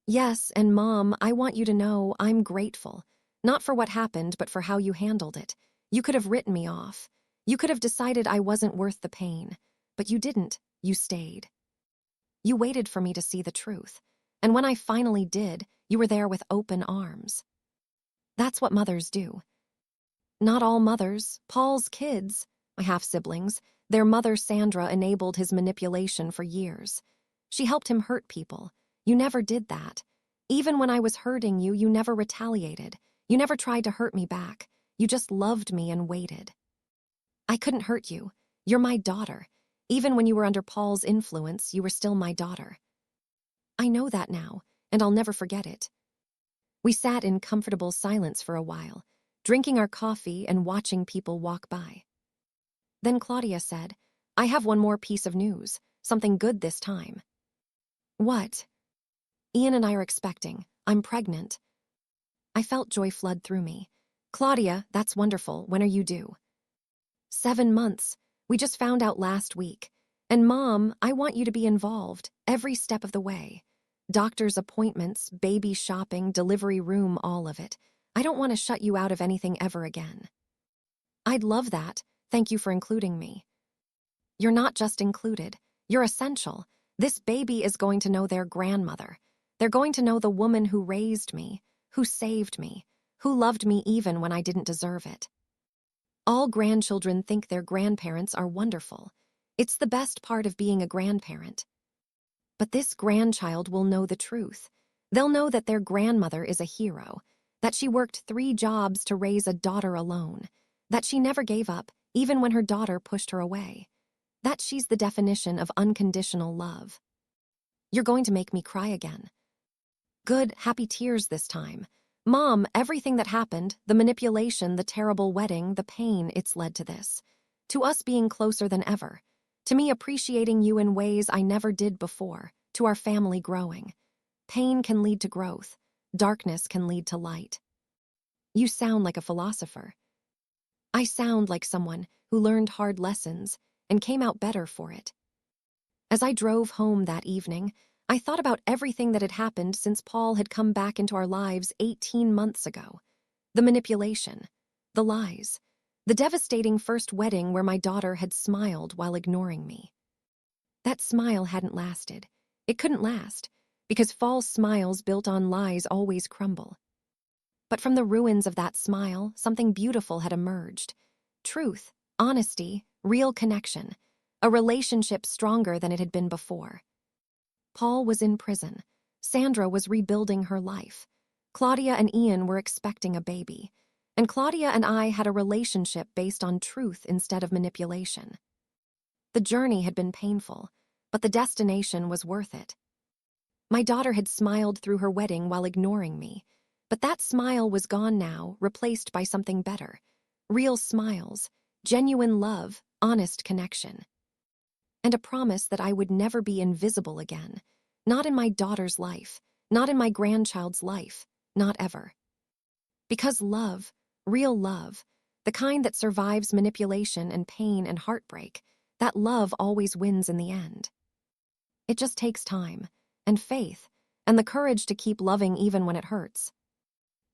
"Yes, and Mom, I want you to know I'm grateful. Not for what happened, but for how you handled it. You could have written me off. You could have decided I wasn't worth the pain. But you didn't. You stayed. You waited for me to see the truth. And when I finally did, you were there with open arms. That's what mothers do. Not all mothers. Paul's kids, my half-siblings, their mother Sandra enabled his manipulation for years. She helped him hurt people. You never did that. Even when I was hurting you, you never retaliated. You never tried to hurt me back. You just loved me and waited. I couldn't hurt you. You're my daughter. Even when you were under Paul's influence, you were still my daughter. I know that now, and I'll never forget it." We sat in comfortable silence for a while, drinking our coffee and watching people walk by. Then Claudia said, "I have one more piece of news, something good this time." "What?" "Ian and I are expecting. I'm pregnant." I felt joy flood through me. "Claudia, that's wonderful. When are you due?" 7 months. We just found out last week. And Mom, I want you to be involved, every step of the way. Doctor's appointments, baby shopping, delivery room, all of it. I don't want to shut you out of anything ever again." "I'd love that. Thank you for including me." "You're not just included. You're essential. This baby is going to know their grandmother. They're going to know the woman who raised me, who saved me, who loved me even when I didn't deserve it. All grandchildren think their grandparents are wonderful. It's the best part of being a grandparent. But this grandchild will know the truth. They'll know that their grandmother is a hero, that she worked 3 jobs to raise a daughter alone, that she never gave up, even when her daughter pushed her away, that she's the definition of unconditional love." "You're going to make me cry again." "Good, happy tears this time. Mom, everything that happened, the manipulation, the terrible wedding, the pain, it's led to this. To us being closer than ever. To me appreciating you in ways I never did before. To our family growing. Pain can lead to growth. Darkness can lead to light." You sound like a philosopher. I sound like someone who learned hard lessons and came out better for it. As I drove home that evening, I thought about everything that had happened since Paul had come back into our lives 18 months ago. The manipulation, the lies, the devastating first wedding where my daughter had smiled while ignoring me. That smile hadn't lasted. It couldn't last, because false smiles built on lies always crumble. But from the ruins of that smile, something beautiful had emerged. Truth, honesty, real connection, a relationship stronger than it had been before. Paul was in prison. Sandra was rebuilding her life. Claudia and Ian were expecting a baby. And Claudia and I had a relationship based on truth instead of manipulation. The journey had been painful, but the destination was worth it. My daughter had smiled through her wedding while ignoring me, but that smile was gone now, replaced by something better. Real smiles, genuine love, honest connection. And a promise that I would never be invisible again. Not in my daughter's life, not in my grandchild's life, not ever. Because love, real love, the kind that survives manipulation and pain and heartbreak, that love always wins in the end. It just takes time, and faith, and the courage to keep loving even when it hurts.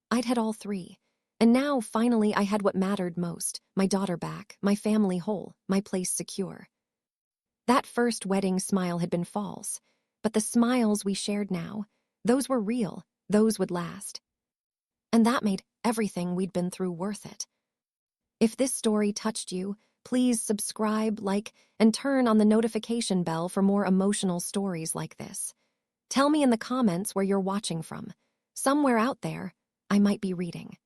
I'd had all 3, and now, finally, I had what mattered most, my daughter back, my family whole, my place secure. That first wedding smile had been false, but the smiles we shared now, those were real, those would last. And that made everything we'd been through worth it. If this story touched you, please subscribe, like, and turn on the notification bell for more emotional stories like this. Tell me in the comments where you're watching from. Somewhere out there, I might be reading.